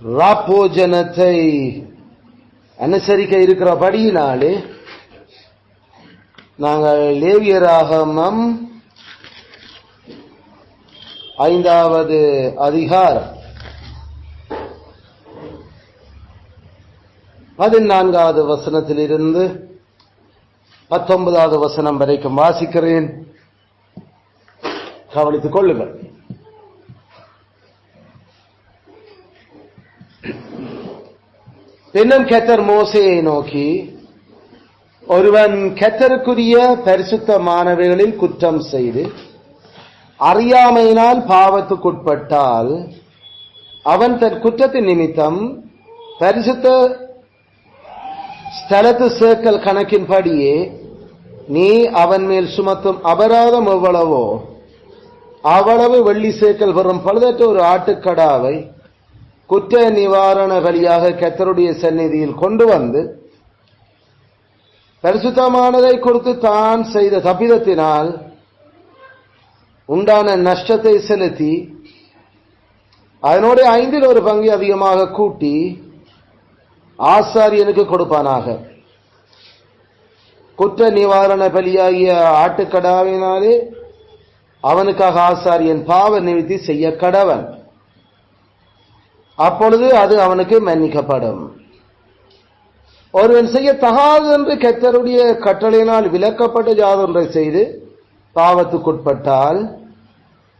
ராப்போஜனத்தை அனுசரிக்க இருக்கிறபடியினாலே நாங்கள் லேவியராகமம் 5வது அதிகாரம் 14வது வசனத்திலிருந்து 19வது வசனம் வரைக்கும் வாசிக்கிறேன். கவனித்துக் கொள்ளுங்கள். பின்னும் கர்த்தர் மோசேயை நோக்கி, ஒருவன் கர்த்தருக்குரிய பரிசுத்தமானவைகளில் குற்றம் செய்து அறியாமையினால் பாவத்துக்குட்பட்டால் அவன் தன் குற்றத்தின் நிமித்தம் பரிசுத்த ஸ்தலத்து சேக்கல் கணக்கின்படியே நீ அவன் மேல் சுமத்தும் அபராதம் எவ்வளவோ அவ்வளவு வெள்ளி சேக்கல் வரும் பழுதற்ற ஒரு ஆட்டுக்கடாவை குற்ற நிவாரண பலியாக கர்த்தருடைய சந்நிதியில் கொண்டு வந்து பரிசுத்தமானதை கொடுத்து தான் செய்த தப்பிதத்தினால் உண்டான நஷ்டத்தை செலுத்தி அதனோட 5ல் ஒரு பங்கு அதிகமாக கூட்டி ஆசாரியனுக்கு கொடுப்பானாக. குற்ற நிவாரண பலியாகிய ஆட்டுக்கடாவினாலே அவனுக்காக ஆசாரியன் பாவ நிவர்த்தி செய்ய கடவன். அப்பொழுது அது அவனுக்கு மன்னிக்கப்படும். ஒருவன் செய்ய தகாது என்று கர்த்தருடைய கட்டளையினால் விலக்கப்பட்ட யாதொன்றை செய்து பாவத்துக்குட்பட்டால்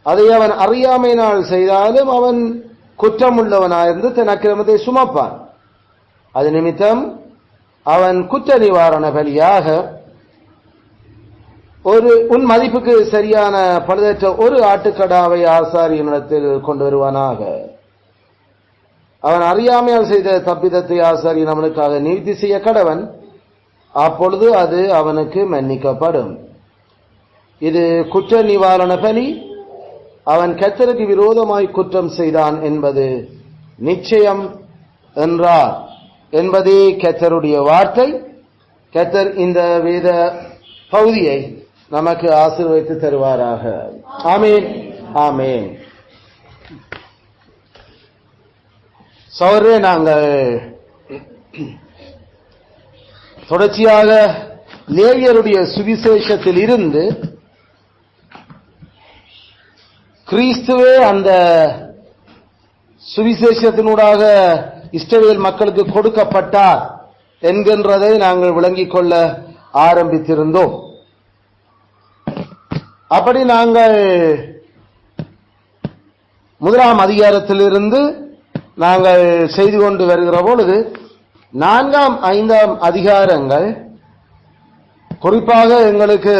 அதை அவன் அறியாமையினால் செய்தாலும் அவன் குற்றமுள்ளவனாயிருந்து தன் அக்கிரமத்தை சுமப்பான். அது நிமித்தம் அவன் குற்ற நிவாரண பலியாக உன் மதிப்புக்கு சரியான பழுதற்ற ஒரு ஆட்டுக்கடாவை ஆசாரியனிடத்தில் கொண்டு வருவானாக. அவன் அறியாமையால் செய்த தப்பிதத்தை ஆசாரியன் அவனுக்காக நிவர்த்தி செய்ய கடவன். அப்பொழுது அது அவனுக்கு மன்னிக்கப்படும். இது குற்ற நிவாரண பலி. அவன் கர்த்தருக்கு விரோதமாய் குற்றம் செய்தான் என்பது நிச்சயம் என்றார் என்பதே கர்த்தருடைய வார்த்தை. கர்த்தர் இந்த வேத பகுதியை நமக்கு ஆசீர்வதித்து தருவாராக. ஆமேன், ஆமேன். சௌரே, நாங்கள் தொடர்ச்சியாக லேவியருடைய சுவிசேஷத்தில் இருந்து கிறிஸ்துவே அந்த சுவிசேஷத்தினூடாக இஸ்ரவேல் மக்களுக்கு கொடுக்கப்பட்டார் என்கின்றதை நாங்கள் விளங்கிக் கொள்ள ஆரம்பித்திருந்தோம். அப்படி நாங்கள் 1ஆம் அதிகாரத்திலிருந்து நாங்கள் செய்து கொண்டு வருகிற பொழுது 4ஆம் 5ஆம் அதிகாரங்கள் குறிப்பாக எங்களுக்கு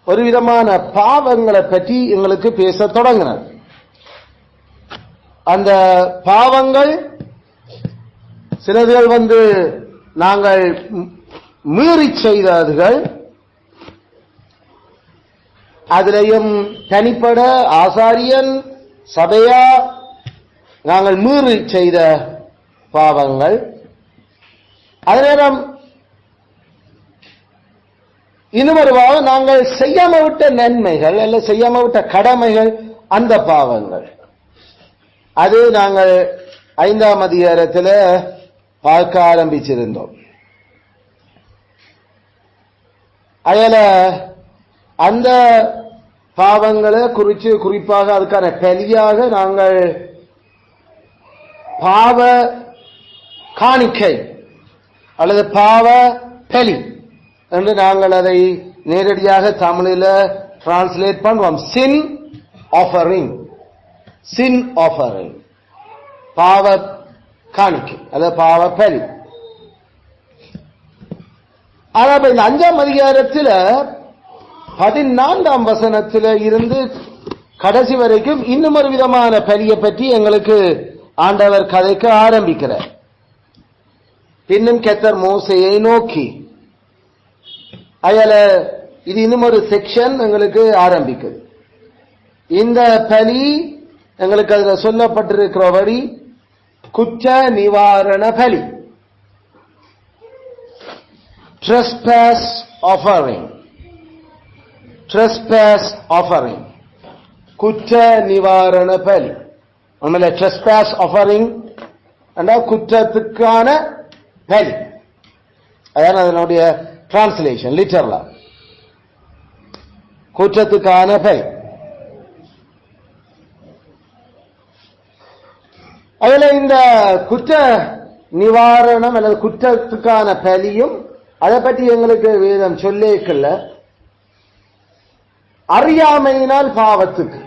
ஒரு விதமான பாவங்களை பற்றி எங்களுக்கு பேச தொடங்கினர். அந்த பாவங்கள் சிலர்கள் நாங்கள் மீறி செய்ததுகள், அதிலையும் தனிப்பட ஆசாரியன் சபையா நாங்கள் மீறி செய்த பாவங்கள், அதே நேரம் இன்னும் ஒரு பாவம் நாங்கள் செய்யாம விட்ட நன்மைகள் அல்ல செய்யாம விட்ட கடமைகள், அந்த பாவங்கள். அது நாங்கள் 5ஆம் அதிகாரத்தில் பார்க்க ஆரம்பிச்சிருந்தோம். அதில் அந்த பாவங்களை குறிப்பாக அதுக்கான பலியாக நாங்கள் பாவ காணிக்கை அல்லது பாவ பலி என்று நாங்கள் அதை நேரடியாக தமிழில் டிரான்ஸ்லேட் பண்ணுவோம். சின் ஆஃபரிங், சின் ஆஃபரிங், பாவ காணிக்கை அல்லது பாவ பலி. ஆனால் இந்த 5ஆம் அதிகாரத்தில் 14ஆம் வசனத்தில் இருந்து கடைசி வரைக்கும் இன்னும் ஒரு விதமான பலியை பற்றி எங்களுக்கு ஆண்டவர் கதைக்க ஆரம்பிக்கிறார். பின்னும் கர்த்தர் மோசேயை நோக்கி, அதில் இது இன்னும் ஒரு செக்ஷன் எங்களுக்கு ஆரம்பிக்குது. இந்த பலி எங்களுக்கு அதில் சொல்லப்பட்டிருக்கிறபடி குற்ற நிவாரண பலி, trespass offering, trespass offering, குற்ற நிவாரண பலி. நம்மள trespass offering என்ற குற்றத்துக்கான பலி. அதான் அதனுடைய டிரான்ஸ்லேஷன் லிட்டரலா, குற்றத்துக்கான பலி. அதுல இந்த குற்ற நிவாரணம் அல்லது குற்றத்துக்கான பலியும் அதை பற்றி எங்களுக்கு வேதம் சொல்லேக்கல்ல. அறியாமையினால் பாவத்துக்கு,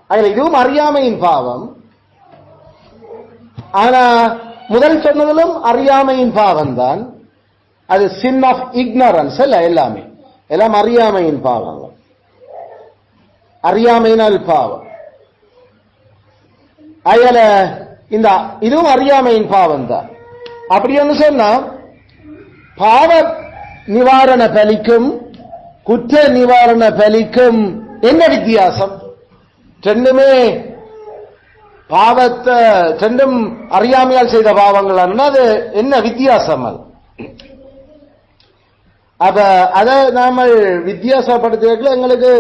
அதுல இதுவும் அறியாமையின் பாவம். ஆனா முதல் சொன்னதிலும் அறியாமையின் பாவம் தான். அது சின் ஆஃப் இக்னரன்ஸ் அல்ல, எல்லாமே எல்லாம் அறியாமையின் பாவம், அறியாமையினால் பாவம். அதுல இந்த இதுவும் அறியாமையின் பாவம் தான். அப்படின்னு சொன்னா பாவ நிவாரண பலிக்கும் குற்ற நிவாரண பலிக்கும் என்ன வித்தியாசம்? ரெண்டுமே பாவத்தை, ரெண்டும் அறியாமையால் செய்த பாவங்கள். அது என்ன வித்தியாசம்? அப்ப அதை நாம வித்தியாசப்படுத்த எங்களுக்கு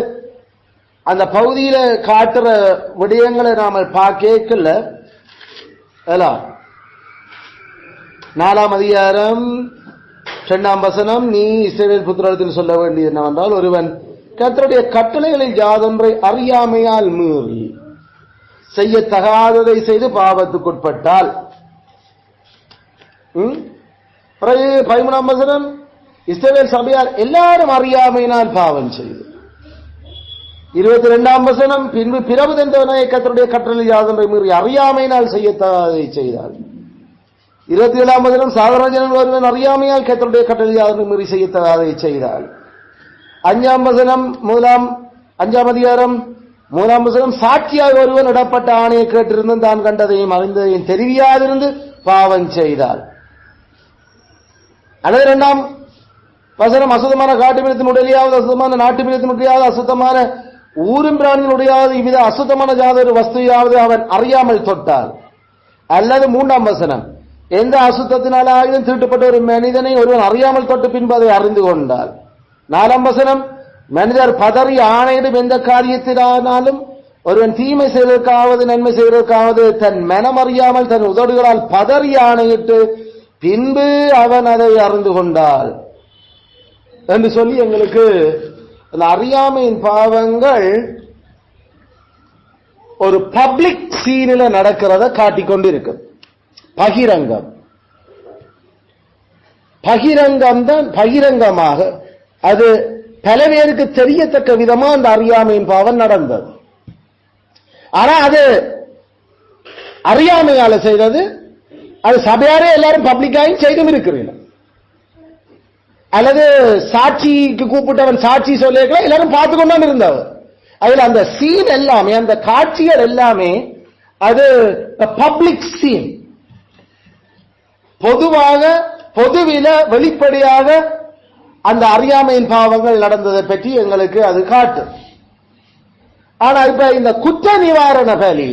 அந்த பகுதியில காட்டுற விடயங்களை நாம பார்க்கல. 4ஆம் அதிகாரம் 2ஆம் வசனம், நீ இஸ்ரவேல் புத்திரரிடத்தில் சொல்ல வேண்டியது என்னவென்றால், ஒருவன் கர்த்தருடைய கட்டளைகளில் யாதொன்றை அறியாமையால் மீறி செய்யத்தகாததை செய்து பாவத்துக்குட்பட்டால். 13ஆம் வசனம், இஸ்ரவேல் சபையார் எல்லாரும் அறியாமையினால் பாவம் செய்து. 22ஆம் வசனம், பின்பு பிறவு தந்தவனை கர்த்தருடைய கட்டளையில் யாதொன்றை மீறி அறியாமையினால் செய்யத்தகாததை செய்தார். 27ஆம் வசனம், சாதாரண ஜனங்கள் ஒருவன் அறியாமையால் கர்த்தருடைய கட்டளையில் யாதொன்றை மீறி செய்யத்தகாததை செய்தார். 5ஆம் வசனம், 5ஆம் அதிகாரம் 3ஆம் வசனம், சாட்சியாக ஒருவன் இடப்பட்ட ஆணையை கேட்டிருந்தும் தான் கண்டதையும் அறிந்ததையும் தெரிவியாதிருந்து பாவம் செய்தார். அல்லது 2ஆம் வசனம், அசுத்தமான காட்டு மிருகத்தினுடையாவது, அசுத்தமான நாட்டு மிருகத்தினுடையாவது, அசுத்தமான ஊரும் பிராணியினுடையாவது, இவ்வித அசுத்தமான ஜாதொரு வஸ்துயாவது அவன் அறியாமல் தொட்டால். அல்லது 3ஆம் வசனம், எந்த அசுத்தத்தினாலும் தீட்டுப்பட்ட ஒரு மனிதனை ஒருவன் அறியாமல் தொட்டு பின்பு அதை அறிந்து கொண்டால். 4ஆம் வசனம், மனிதர் பதறி ஆணையிடும் எந்த காரியத்தினாலும் ஒருவன் தீமை செய்வதற்காவது நன்மை செய்வதற்காவது தன் மனம் அறியாமல் தன் உதடுகளால் பதறி ஆணையிட்டு பின்பு அவன் அதை அறிந்து கொண்டால் என்று சொல்லி எங்களுக்கு அந்த அறியாமையின் பாவங்கள் ஒரு பப்ளிக் சீனில நடக்கிறத காட்டிக்கொண்டு இருக்கு. பகிரங்கம் தான், பகிரங்கமாக அது பல பேருக்கு தெரியத்தக்க விதமா அந்த அறியாமையின் பாவம் நடந்தது. ஆனா அது அறியாமையால செய்தது. அது சபையாரே எல்லாரும் பப்ளிக்காயும் செய்தும் இருக்கிறீங்க. அல்லது சாட்சிக்கு கூப்பிட்டவன் சாட்சி சொல்ல எல்லாரும் பார்த்து கொண்டான் இருந்தவர். அதுல அந்த சீன் எல்லாமே, அந்த காட்சிகள் எல்லாமே அது பப்ளிக் சீன். பொதுவாக பொதுவில வெளிப்படையாக அந்த அறியாமையின் பாவங்கள் நடந்ததை பற்றி எங்களுக்கு அது காட்டு. ஆனா இப்ப இந்த குற்ற நிவாரண பலி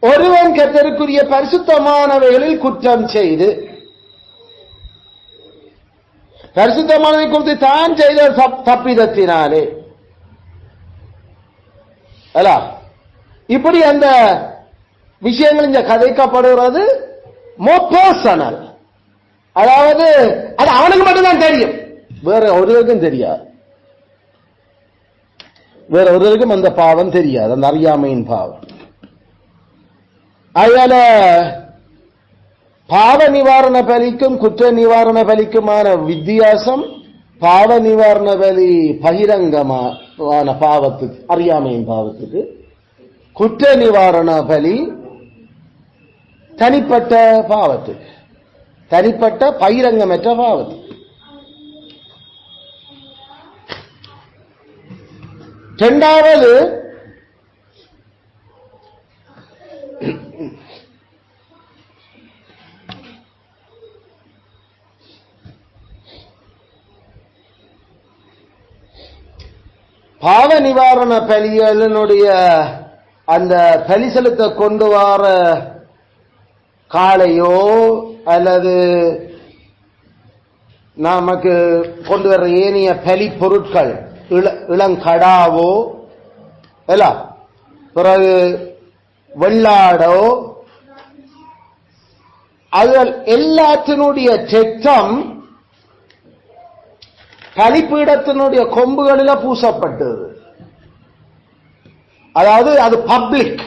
ஒருவன் கர்த்தருக்குரிய பரிசுத்தமானவைகளில் குற்றம் செய்து, பரிசுத்தமானதை குறித்து தான் செய்த தப்பிதத்தினாலே அல்ல, இப்படி அந்த விஷயங்கள் இங்க கதைக்கப்படுகிறது மோர் பர்சனல். அதாவது அது அவனுக்கு மட்டும்தான் தெரியும், வேற ஒருவருக்கும் தெரியாது. வேற ஒருவருக்கும் அந்த பாவம் தெரியாது, அந்த அறியாமையின் பாவம். அதனால பாவ நிவாரண பலிக்கும் குற்ற நிவாரண பலிக்குமான வித்தியாசம், பாவ நிவாரண பலி பகிரங்கமான பாவத்துக்கு, அறியாமையின் பாவத்துக்கு. குற்ற நிவாரண பலி தனிப்பட்ட பாவத்துக்கு, தனிப்பட்ட பகிரங்கமற்ற பாவத்துக்கு. இரண்டாவது பாவ நிவாரண பலிகளினுடைய அந்த பலி செலுத்த கொண்டு வர காளையோ அல்லது நமக்கு கொண்டு வர ஏனைய பலி பொருட்கள், இளங்கடாவோ எல்லாம் பிறகு வெள்ளாடோ, அது எல்லாத்தினுடைய ரத்தம் பலிபீடத்தினுடைய கொம்புகளில் பூசப்பட்டது. அதாவது அது பப்ளிக்,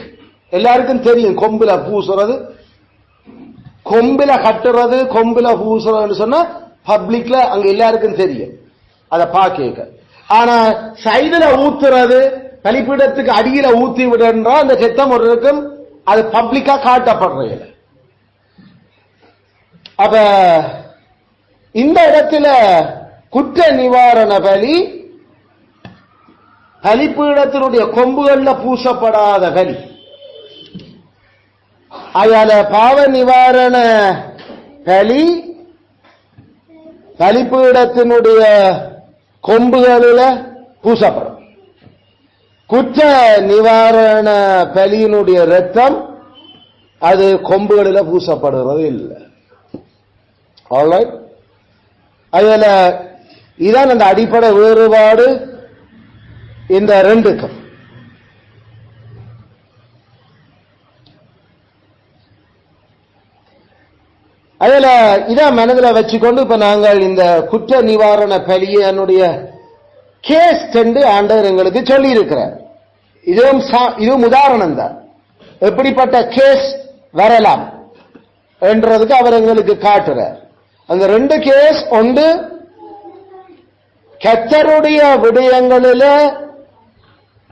எல்லாருக்கும் தெரியும். கொம்புல பூசுறது, கொம்பில கட்டுறது, கொம்பில பூசுறதுன்னு சொன்னா பப்ளிக்ல அங்க எல்லாருக்கும் தெரியும், அதை பார்க்க. ஆனா சைடுல ஊத்துறது, பலிபீடத்துக்கு அடியில ஊத்தி விடுறா அந்த ரத்தம் ஒரு இருக்கும், அது பப்ளிக்கா காட்டப்படுற. அப்ப இந்த இடத்துல குற்ற நிவாரண பலி பலிபீடத்தினுடைய கொம்புகள்ல பூசப்படாத பலி. அதால பாவ நிவாரண பலி பலிபீடத்தினுடைய கொம்புகளில் பூசப்படும். குற்ற நிவாரண பலியினுடைய ரத்தம் அது கொம்புகளில் பூசப்படுகிறது இல்லை. ஆல்ரைட், அதுல இதான் அந்த அடிப்படை வேறுபாடு இந்த ரெண்டுக்கும். அதுல இதான் மனதில் வச்சுக்கொண்டு இப்ப நாங்கள் இந்த குற்ற நிவாரண பலியனுடைய கேஸ் கண்டு ஆண்டவர் எங்களுக்கு சொல்லி இருக்கிறார். இதுவும் உதாரணம் தான், எப்படிப்பட்ட கேஸ் வரலாம் என்றதுக்கு அவர் எங்களுக்கு காட்டுறார். அந்த ரெண்டு கேஸ் ஒன்று கர்த்தருடைய விடயங்களில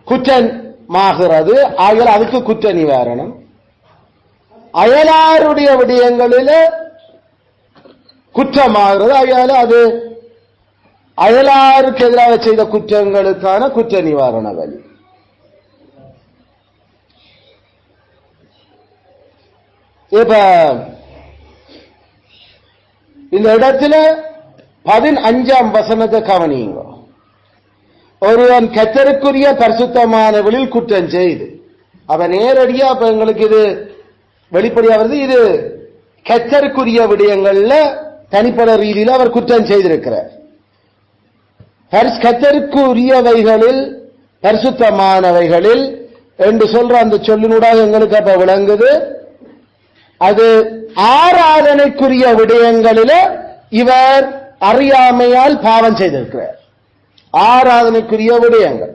குற்றமாகிறது, ஆகிய அதுக்கு குற்ற நிவாரணம். அயலாருடைய விடயங்களில குற்றமாகிறது, ஆகையால அது அயலாருக்கு எதிராக செய்த குற்றங்களுக்கான குற்ற நிவாரண வழி. இப்ப இந்த இடத்துல 15ஆம் வசனத்தை கவனியுங்க. ஒருவன் கர்த்தருக்குரிய பரிசுத்தமானவளில் குற்றம் செய்து, அப்ப நேரடியா அப்ப எங்களுக்கு இது வெளிப்படையா வருது, இது கர்த்தருக்குரிய விடயங்கள்ல தனிப்பட ரீதியில் அவர் குற்றம் செய்திருக்கிறார். கர்த்தருக்குரியவைகளில் பரிசுத்தமானவைகளில் என்று சொல்ற அந்த சொல்லினூடாக எங்களுக்கு அப்ப விளங்குது, அது ஆராதனைக்குரிய விடயங்களில இவர் அறியாமையால் பாவம் செய்திருக்கிறார். ஆராதனைக்குரிய விடயங்கள்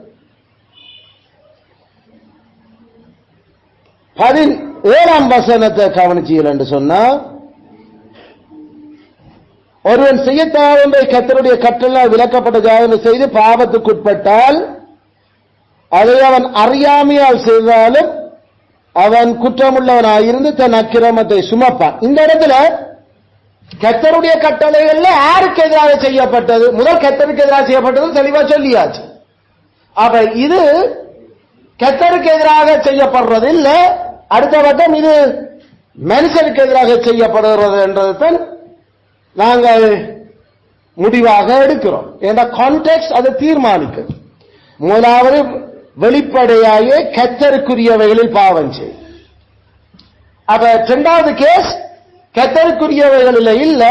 17ஆம் வசனத்தை கவனிச்சீர்கள் என்று சொன்னா, ஒருவன் செய்யத்தாவதை கர்த்தருடைய கட்டளையால் விலக்கப்பட்ட ஜாதனை செய்து பாவத்துக்குட்பட்டால் அதை அவன் அறியாமையால் செய்தாலும் அவன் குற்றமுள்ளவனாயிருந்து தன் அக்கிரமத்தை சுமப்பான். இந்த இடத்துல கர்த்தருடைய கட்டளைகள்ல யாருக்கு எதிராக செய்யப்பட்டது? முதல் கர்த்தருக்கு எதிராக செய்யப்பட்டது தெளிவா சொல்லியாச்சு. அப்ப இது கர்த்தருக்கு எதிராக செய்யப்படுறது இல்ல, அடுத்த பட்டம் இது மனுஷனுக்கு எதிராக செய்யப்படுகிறது என்றதுதான் நாங்கள் முடிவாக எடுக்கிறோம். என்ற கான்டெக்ஸ்ட் அதை தீர்மானிக்கும். முதலாவது வெளிப்படையாக கர்த்தருக்குரியவைகளில் பாவம் செய். அப்ப இரண்டாவது கேஸ் கர்த்தருக்குரியவைகளில் இல்ல,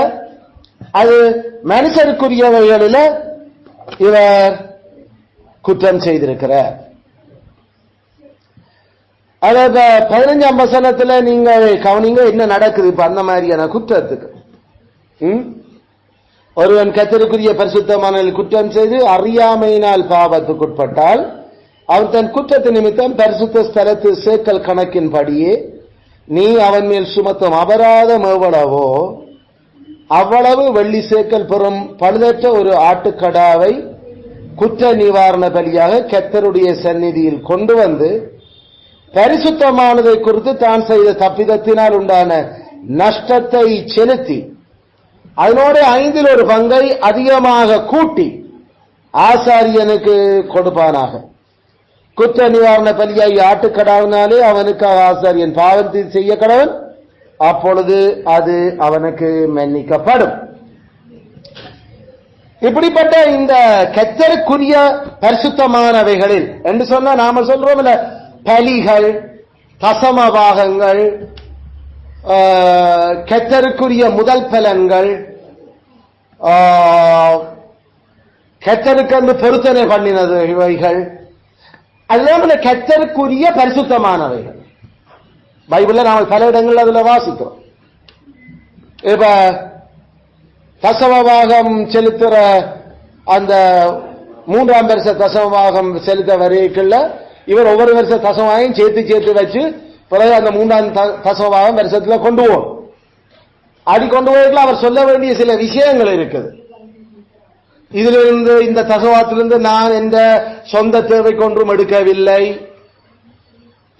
அது மனுஷருக்குரியவைகளில் இவர் குற்றம் செய்திருக்கிறார். அதாவது 15ஆம் வசனத்துல நீங்கள் கவனிங்க என்ன நடக்குது இப்ப அந்த மாதிரியான குற்றத்துக்கு. ஒருவன் கர்த்தருக்குரிய பரிசுத்தமான குற்றம் செய்து அறியாமையினால் பாவத்துக்குட்பட்டால் அவன் தன் குற்றத்து நிமித்தம் பரிசுத்த ஸ்தலத்து சேக்கல் கணக்கின்படியே நீ அவன் மேல் சுமத்தும் அபராதம் எவ்வளவோ அவ்வளவு வெள்ளி சேக்கல் பெறும் பழுதற்ற ஒரு ஆட்டுக்கடாவை குற்ற நிவாரண பலியாக கர்த்தருடைய சந்நிதியில் கொண்டு வந்து பரிசுத்தமானதை குறித்து தான் செய்த தப்பிதத்தினால் உண்டான நஷ்டத்தை செலுத்தி அதனோட 5இல் ஒரு பங்கை அதிகமாக கூட்டி ஆசாரியனுக்கு கொடுப்பானாக. குற்ற நிவாரண பலியாகி ஆட்டுக்கடாவினாலே அவனுக்கு ஆசாரியன் பாவத்தை செய்ய கடவன், அப்பொழுது அது அவனுக்கு மன்னிக்கப்படும். இப்படிப்பட்ட இந்த கர்த்தருக்குரிய பரிசுத்தமானவைகளில் என்று சொன்னா நாம சொல்றோம் இல்ல, பலிகள், தசம பாகங்கள், கர்த்தருக்குரிய முதல் பலன்கள், கர்த்தருக்கு பொருத்தனை பண்ணினது, இவைகள் அதுதான் கர்த்தருக்குரிய பரிசுத்தமானவைகள். பைபிள்ல நாம பல இடங்கள் அதுல வாசிக்கிறோம். இப்ப தசமபாகம் செலுத்துற அந்த 3ஆம் வருஷ தசமபாகம் செலுத்த வரைக்குள்ள இவர் ஒவ்வொரு வருஷ தசமபாகம் சேர்த்து வச்சு பிறகு அந்த 3ஆம் தசமபாகம் வருஷத்துல கொண்டு போவோம். அப்படி கொண்டு போய்க்குள்ள அவர் சொல்ல வேண்டிய சில விஷயங்கள் இருக்குது. இதிலிருந்து இந்த தசவாத்திலிருந்து நான் எந்த சொந்த தேவை கொன்றும் எடுக்கவில்லை,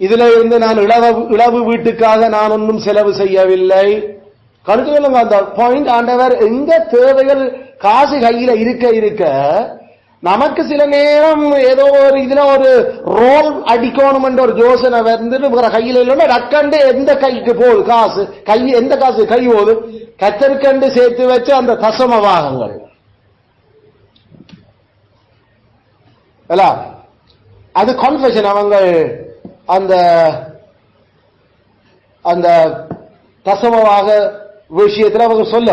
இதுல இருந்து நான் இளவு வீட்டுக்காக நான் ஒன்றும் செலவு செய்யவில்லை. கருத்து அந்த பாயிண்ட். ஆண்டவர் எங்க தேவைகள் காசு கையில இருக்க நமக்கு சில நேரம் ஏதோ ஒரு இதுல ஒரு ரோல் அடிக்கணும் என்ற ஒரு யோசனை வந்து கையில இல்லைன்னா டக்கண்டு எந்த கைக்கு போகுது காசு, கை எந்த காசு கை போகுது, கத்தற்கண்டு சேர்த்து வச்சு அந்த தசமபாகங்கள் அது கன்ஃபெஷன். அவங்க அந்த அந்த தசமவாக விஷயத்துல அவங்க சொல்ல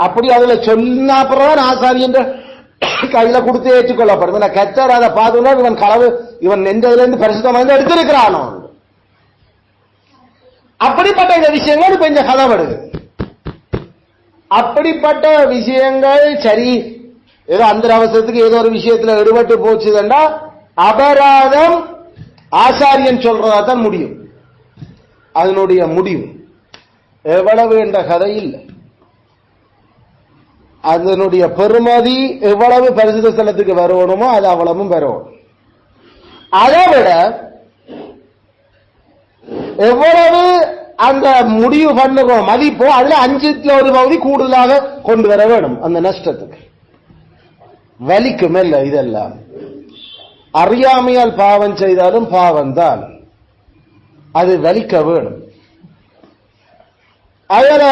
அப்படி அதுல சொன்ன அப்புறம் ஆசாரியன்ற கையில கொடுத்து ஏற்றுக்கொள்ளப்படும். கத்தர் அதை பார்த்தோம்னா இவன் களவு, இவன் நெஞ்சதுல இருந்து பரிசுத்தமாக எடுத்திருக்கிறானோ. அப்படிப்பட்ட இந்த விஷயங்கள் இப்ப இந்த கதப்படுது. அப்படிப்பட்ட விஷயங்கள் சரி ஏதோ அந்த அவசரத்துக்கு ஏதோ ஒரு விஷயத்துல எடுபட்டு போச்சுதா அபராதம் ஆசாரியன் சொல்றதா தான் முடியும். அதனுடைய முடிவு எவ்வளவு என்ற கதை இல்லை. அதனுடைய பெருமதி எவ்வளவு பரிசுத்த ஸ்தலத்துக்கு வரணுமோ அது அவ்வளவும் வரணும். அதை விட எவ்வளவு அந்த முடிவு பண்ணுறோம் மதிப்போ அதுல 1/5 கூடுதலாக கொண்டு வர வேணும். அந்த நஷ்டத்துக்கு வலிக்கும் இல்ல. இதெல்லாம் அறியாமையால் பாவம் செய்தாலும் பாவம் தான், அது வலிக்க வேணும். அதுல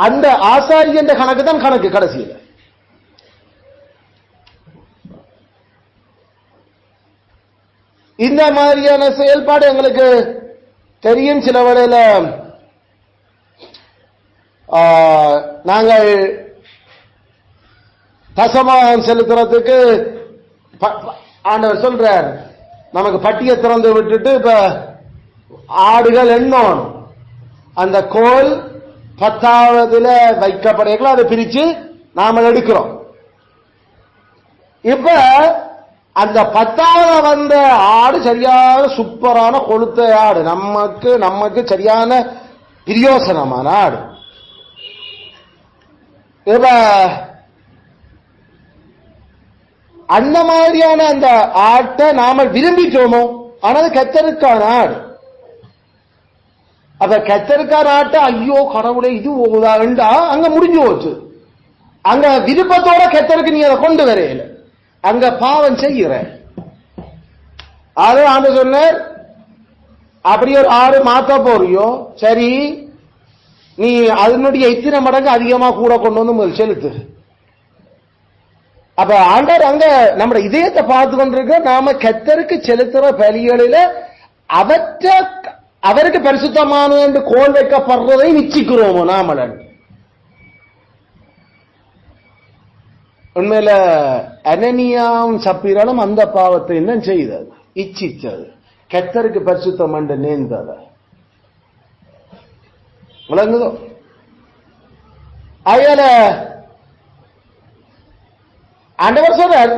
அந்த ஆசாரியன் கணக்கு தான் கணக்கு கடைசியில். இந்த மாதிரியான செயல்பாடு எங்களுக்கு தெரியும். சில வேளையில நாங்கள் தசமம் செலுத்துறதுக்கு ஆண்டவர் சொல்றார், நமக்கு பட்டியை திறந்து விட்டுட்டு இப்ப ஆடுகள் எண்ணணும். அந்த கோல் 10ஆவதுல வைக்கப்படுகிறோம், அதை பிரிச்சு நாம எடுக்கிறோம். இப்ப அந்த 10ஆவது வந்த ஆடு சரியான சூப்பரான கொளுத்த ஆடு, நமக்கு சரியான பிரயோசனமான ஆடு. இப்ப அந்த மாதிரியான அந்த ஆட்டை நாம விரும்பிட்டோமோ, ஆனால் கர்த்தருக்கான ஆடு. அப்ப கர்த்தருக்கான ஆட்டை ஐயோ கடவுளே இது வேண்டா அங்க முடிஞ்சு போச்சு. அங்க விருப்பத்தோட கர்த்தருக்கு நீ அதை கொண்டு வரையில, அங்க பாவம் செய்கிற. அது ஆண்டு சொன்னார், அப்படி ஒரு ஆடு மாத்த போறியோ சரி, நீ அதனுடைய இத்தனை மடங்கு அதிகமா கூட கொண்டு வந்து முதல் செலுத்து. அப்ப ஆண்டவர் அங்க நம்ம இதயத்தை பார்த்து கொண்டிருக்க, நாம கர்த்தருக்கு செலுத்துற பலிகளில அவருக்கு பரிசுத்தமான என்று கோல் வைக்கப்படுறதை நிச்சயிக்கிறோமோ நாமளன். உண்மையில அனனியாவும் சப்பீராலும் அந்த பாவத்தை என்ன செய்தது, இச்சிச்சது, கர்த்தருக்கு பரிசுத்தம் என்று நேர்ந்தத விளங்குதோ. அயல ஆண்டவர் சொல்றார்,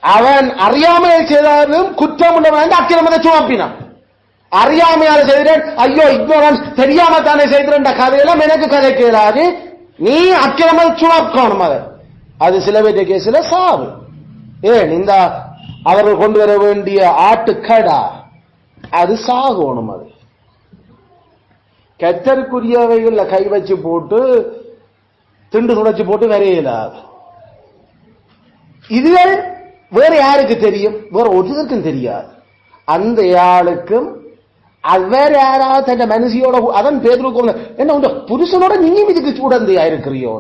அவன் அறியாமையை செய்தாலும் குற்றம் உள்ளவன் அக்கிரமத்தை சுமப்பினான். அறியாமையால செய்கிறேன், ஐயோ இக்னோரன்ஸ், தெரியாம தானே செய்கிறேன் கதையெல்லாம் எனக்கு கதை கேளாது. நீ அக்கிரமம் சுமக்கணும். அது சில பேர் கேஸ்ல சாவு. ஏன் இந்த அவர்கள் கொண்டு வர வேண்டிய ஆட்டுக்கடா அது சாகணும். அது கர்த்தருக்குரியவைகள்ல கை வச்சு போட்டு திண்டு துடைச்சு போட்டு வரையலாது. இதுகள் வேற யாருக்கு தெரியும்? வேற ஒருத்தருக்கும் தெரியாது. அந்த ஆளுக்கும் வேற யாராவது தன் மனுஷியோட, அதன் பேருக்கு என்ன உண்ட புருஷனோட நீயும் இதுக்கு சூடந்தையா இருக்கிறியோ.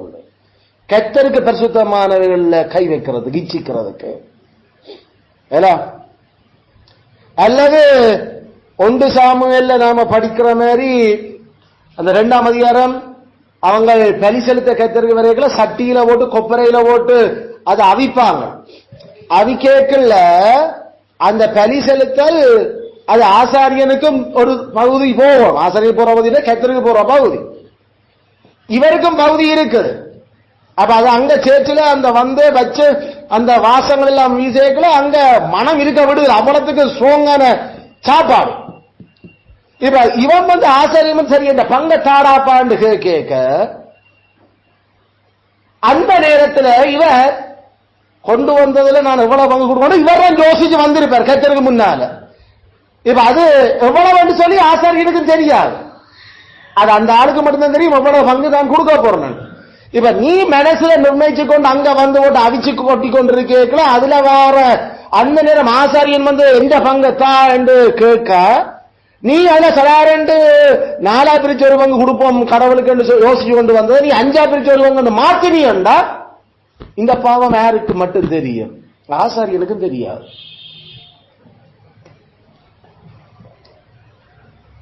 கர்த்தருக்கு பரிசுத்தமானவர்கள கை வைக்கிறதுக்கு இச்சிக்கிறதுக்கு அல்லது 1 சாமுவேல்ல நாம படிக்கிற மாதிரி அந்த 2ஆம் அதிகாரம் அவங்க பலி செலுத்த கர்த்தருக்கு வரைக்கும் சட்டியில போட்டு கொப்பரையில போட்டு அதை அவிப்பாங்க. அவிக்கேக்கல்ல அந்த பலி செலுத்தல் அது ஆசாரியனுக்கும் ஒரு பகுதி போகும். ஆசாரியர் போற பகுதி கர்த்தருக்கு போற பகுதி, இவருக்கும் பகுதி இருக்குது. அப்ப அது அங்க சேர்த்துல அந்த வந்து வச்சு அந்த வாசங்கள் எல்லாம் வீசேக்கல அங்க மனம் இருக்க விடுது. அவ்வளத்துக்கு ஸ்ட்ராங்கான சாப்பாடு. இப்ப இவன் வந்து ஆசாரியமும் சரி இந்த பங்க தாடாப்பான்னு கேட்க அந்த நேரத்தில் இவர் கொண்டு வந்ததுல நான் எவ்வளவு பங்கு கொடுக்கணும் இவர் தான் யோசிச்சு வந்திருப்பார் கர்த்தருக்கு முன்னால. இப்ப அது எவ்வளவு சொல்லி ஆசாரியனுக்கும் தெரியாது. அது அந்த ஆளுக்கு மட்டும்தான் தெரியும் எவ்வளவு பங்கு தான் கொடுக்க போறேன். இப்ப நீ மனசுல நிர்ணயிச்சு கொண்டு அங்க வந்து போட்டு அவிச்சு கொட்டி கொண்டு இருக்கல அதுல வேற அந்த நேரம் ஆசாரியன் வந்து எந்த பங்கத்தா என்று கேட்க நீ அதுல சடாரெண்டு 4 பிரிச்சு ஒரு பங்கு கொடுப்போம் கடவுளுக்கு என்று யோசிச்சு கொண்டு வந்தது நீ 5 பிரிச்சு ஒரு பங்கு மாத்தினியண்டா இந்த பாவம் யாருக்கு மட்டும் தெரியும், ஆசாரியனுக்கும் தெரியாது.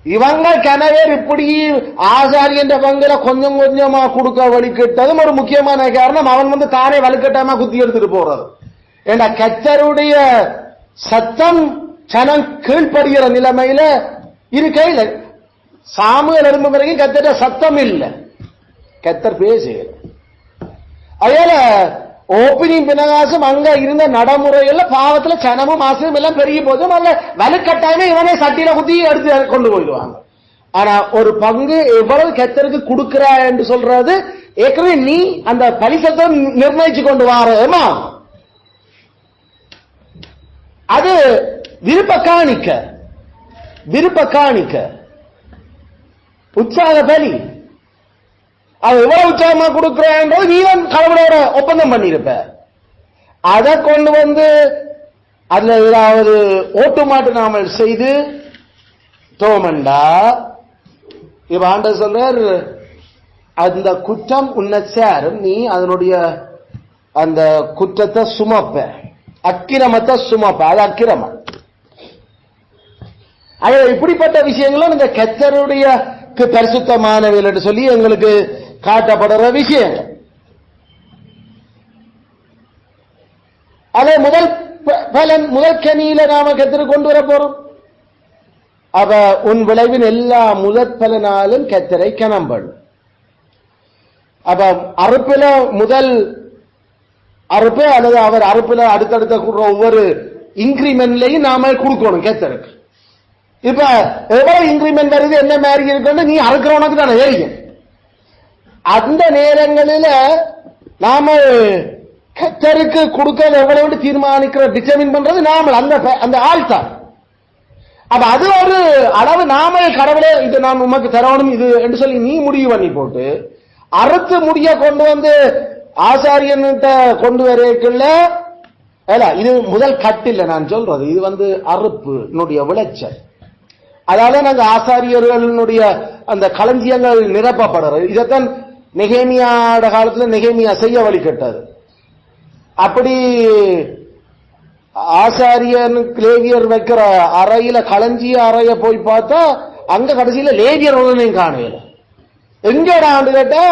இவங்க கனவேர் இப்படி ஆசாரியன்ற பங்குல கொஞ்சம் கொஞ்சமா கொடுக்க வலிக்கிட்டதும் ஒரு முக்கியமான காரணம். அவன் வந்து தானே வலுக்கட்டாம குத்தி எடுத்துட்டு போறது. ஏன்னா கர்த்தருடைய சத்தம் சனம் கீழ்ப்படுகிற நிலைமையில இருக்கையில் சாமுவேல் எழும்பும் வரைக்கும் கர்த்தருடைய சத்தம் இல்லை, கர்த்தர் பேசுகிற. அதனால ஓப்பனிங் பினகாசும் அங்க இருந்த நடைமுறைகள்ல பாவத்துல சனமும் ஆசிரியம் எல்லாம் பெருகி போதும் அல்ல வலுக்கட்டாயமே இவனே சட்டியில குத்தி எடுத்து கொண்டு போயிடுவாங்க. ஆனா ஒரு பங்கு எவ்வளவு கர்த்தருக்கு கொடுக்கிறா என்று சொல்றது ஏற்கனவே நீ அந்த பரிசத்தை நிர்ணயிச்சு கொண்டு வாரமா அது விருப்ப காணிக்க உற்சாக பலி. அது எவ்வளவு உற்சாகமா கொடுக்கிறேன் நீதான் கடவுளோட ஒப்பந்தம் பண்ணிருப்ப. அதை கொண்டு வந்து அதுல ஏதாவது ஓட்டு மாட்டு நாமல் செய்து தோமண்டா இப்ப ஆண்டவர் சொல்றார் அந்த குற்றம் உன்னை சேரும், நீ அதனுடைய அந்த குற்றத்தை சுமப்ப, அக்கிரமத்தை சுமப்ப. அது அக்கிரமம். அது இப்படிப்பட்ட விஷயங்களும் இந்த கர்த்தருடைய பரிசுத்தமானவர்கள் என்று சொல்லி எங்களுக்கு காட்டப்படுற விஷயம். அதை முதல் பலன் முதல் கனியில நாம கர்த்தருக்கு கொண்டு வர போறோம். அவ உன் விளைவின் எல்லா முதற் பலனாலும் கர்த்தரை கனம்படும். அப்ப அறுப்பில முதல் அறுப்பு அல்லது அவர் அறுப்பில அடுத்தடுத்த கூடுற ஒவ்வொரு இன்கிரிமெண்ட்லையும் நாம கொடுக்கணும் கர்த்தருக்கு. இப்ப எவ்வளவு இன்கிரிமெண்ட் வருது என்ன மாதிரி இருக்கு நீ அறுக்கிறவனுக்கு தானே தெரியும். அந்த நேரங்களில நாம கர்த்தருக்கு கொடுக்க எவ்வளவு தீர்மானிக்கிற டிட்டர்மின் பண்றது நாம அந்த ஆள் தான். அப்ப அது ஒரு அளவு நாம கடவுளே இது நான் உமக்கு தரணும் இது என்று சொல்லி நீ முடிவு பண்ணி போட்டு அறுத்து முடிய கொண்டு வந்து ஆசாரியன்கிட்ட கொண்டு வரக்குள்ள இது முதல் கட்டில்ல நான் சொல்றது. இது வந்து அறுப்பு விளைச்சல். அதால நாங்க ஆசாரியர்களுடைய அந்த களஞ்சியங்கள் நிரப்பப்படுறது. இதைத்தான் நெகேமியாட காலத்துல நெகேமியா செய்ய வழி கட்டாரு. அப்படி ஆசாரியனுக்கு லேவியர் வைக்கிற அறையில களஞ்சிய அறைய போய் பார்த்தா அங்க கடைசியில லேவியர் ஒன்றையும் காணல. எங்கடா ஆண்டு கேட்டா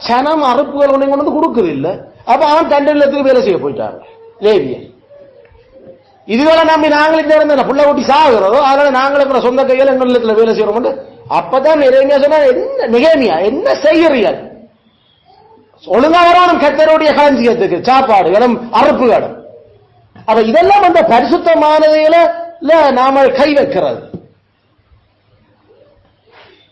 சனம் அறுப்புகள் ஒன்றையும் கொண்டு வந்து கொடுக்குது இல்ல. அப்ப அவன் தண்டத்துக்கு வேலை செய்ய போயிட்டாங்க லேவியர். இதுவேளை நம்பி நாங்களும் இந்த புள்ள ஊட்டி சாகுறதோ அதனால நாங்களும் சொந்த கையில் எங்க வேலை செய்யறோம். அப்பதான் நெகேமியா சொன்னா என்ன நெகேமியா என்ன செய்யறீர்கள், ஒழுங்கா வரணும் கர்த்தருடைய களஞ்சியத்துக்கு சாப்பாடு இடம் அறுப்புகள். அப்ப இதெல்லாம் அந்த பரிசுத்தமானதையில நாம கை வைக்கிறது.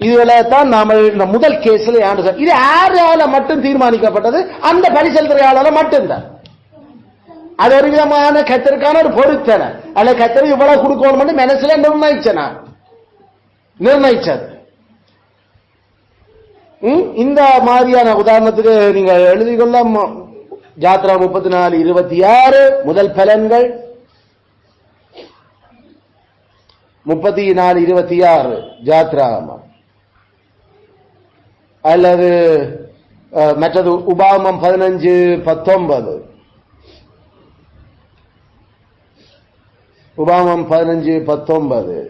இதுல தான் நாம இந்த முதல் கேஸ்ல இது யாரால மட்டும் தீர்மானிக்கப்பட்டது, அந்த பலி செலுத்துறையாளர் மட்டும்தான். அது ஒரு விதமான கர்த்தருக்கான ஒரு பொருத்தனை அல்ல கர்த்தருக்கு இவ்வளவு கொடுக்கணும் மனசுல நிர்ணயிச்சது. இந்த மாதிரியான உதாரணத்துக்கு நீங்க எழுதிக்கொள்ள ஜாத்ரா 34:26 முதல் பலன்கள் 34:26 ஜாத்ராமா அல்லது மற்றது உபாகமம் 15:19 உபாகமம் 15:19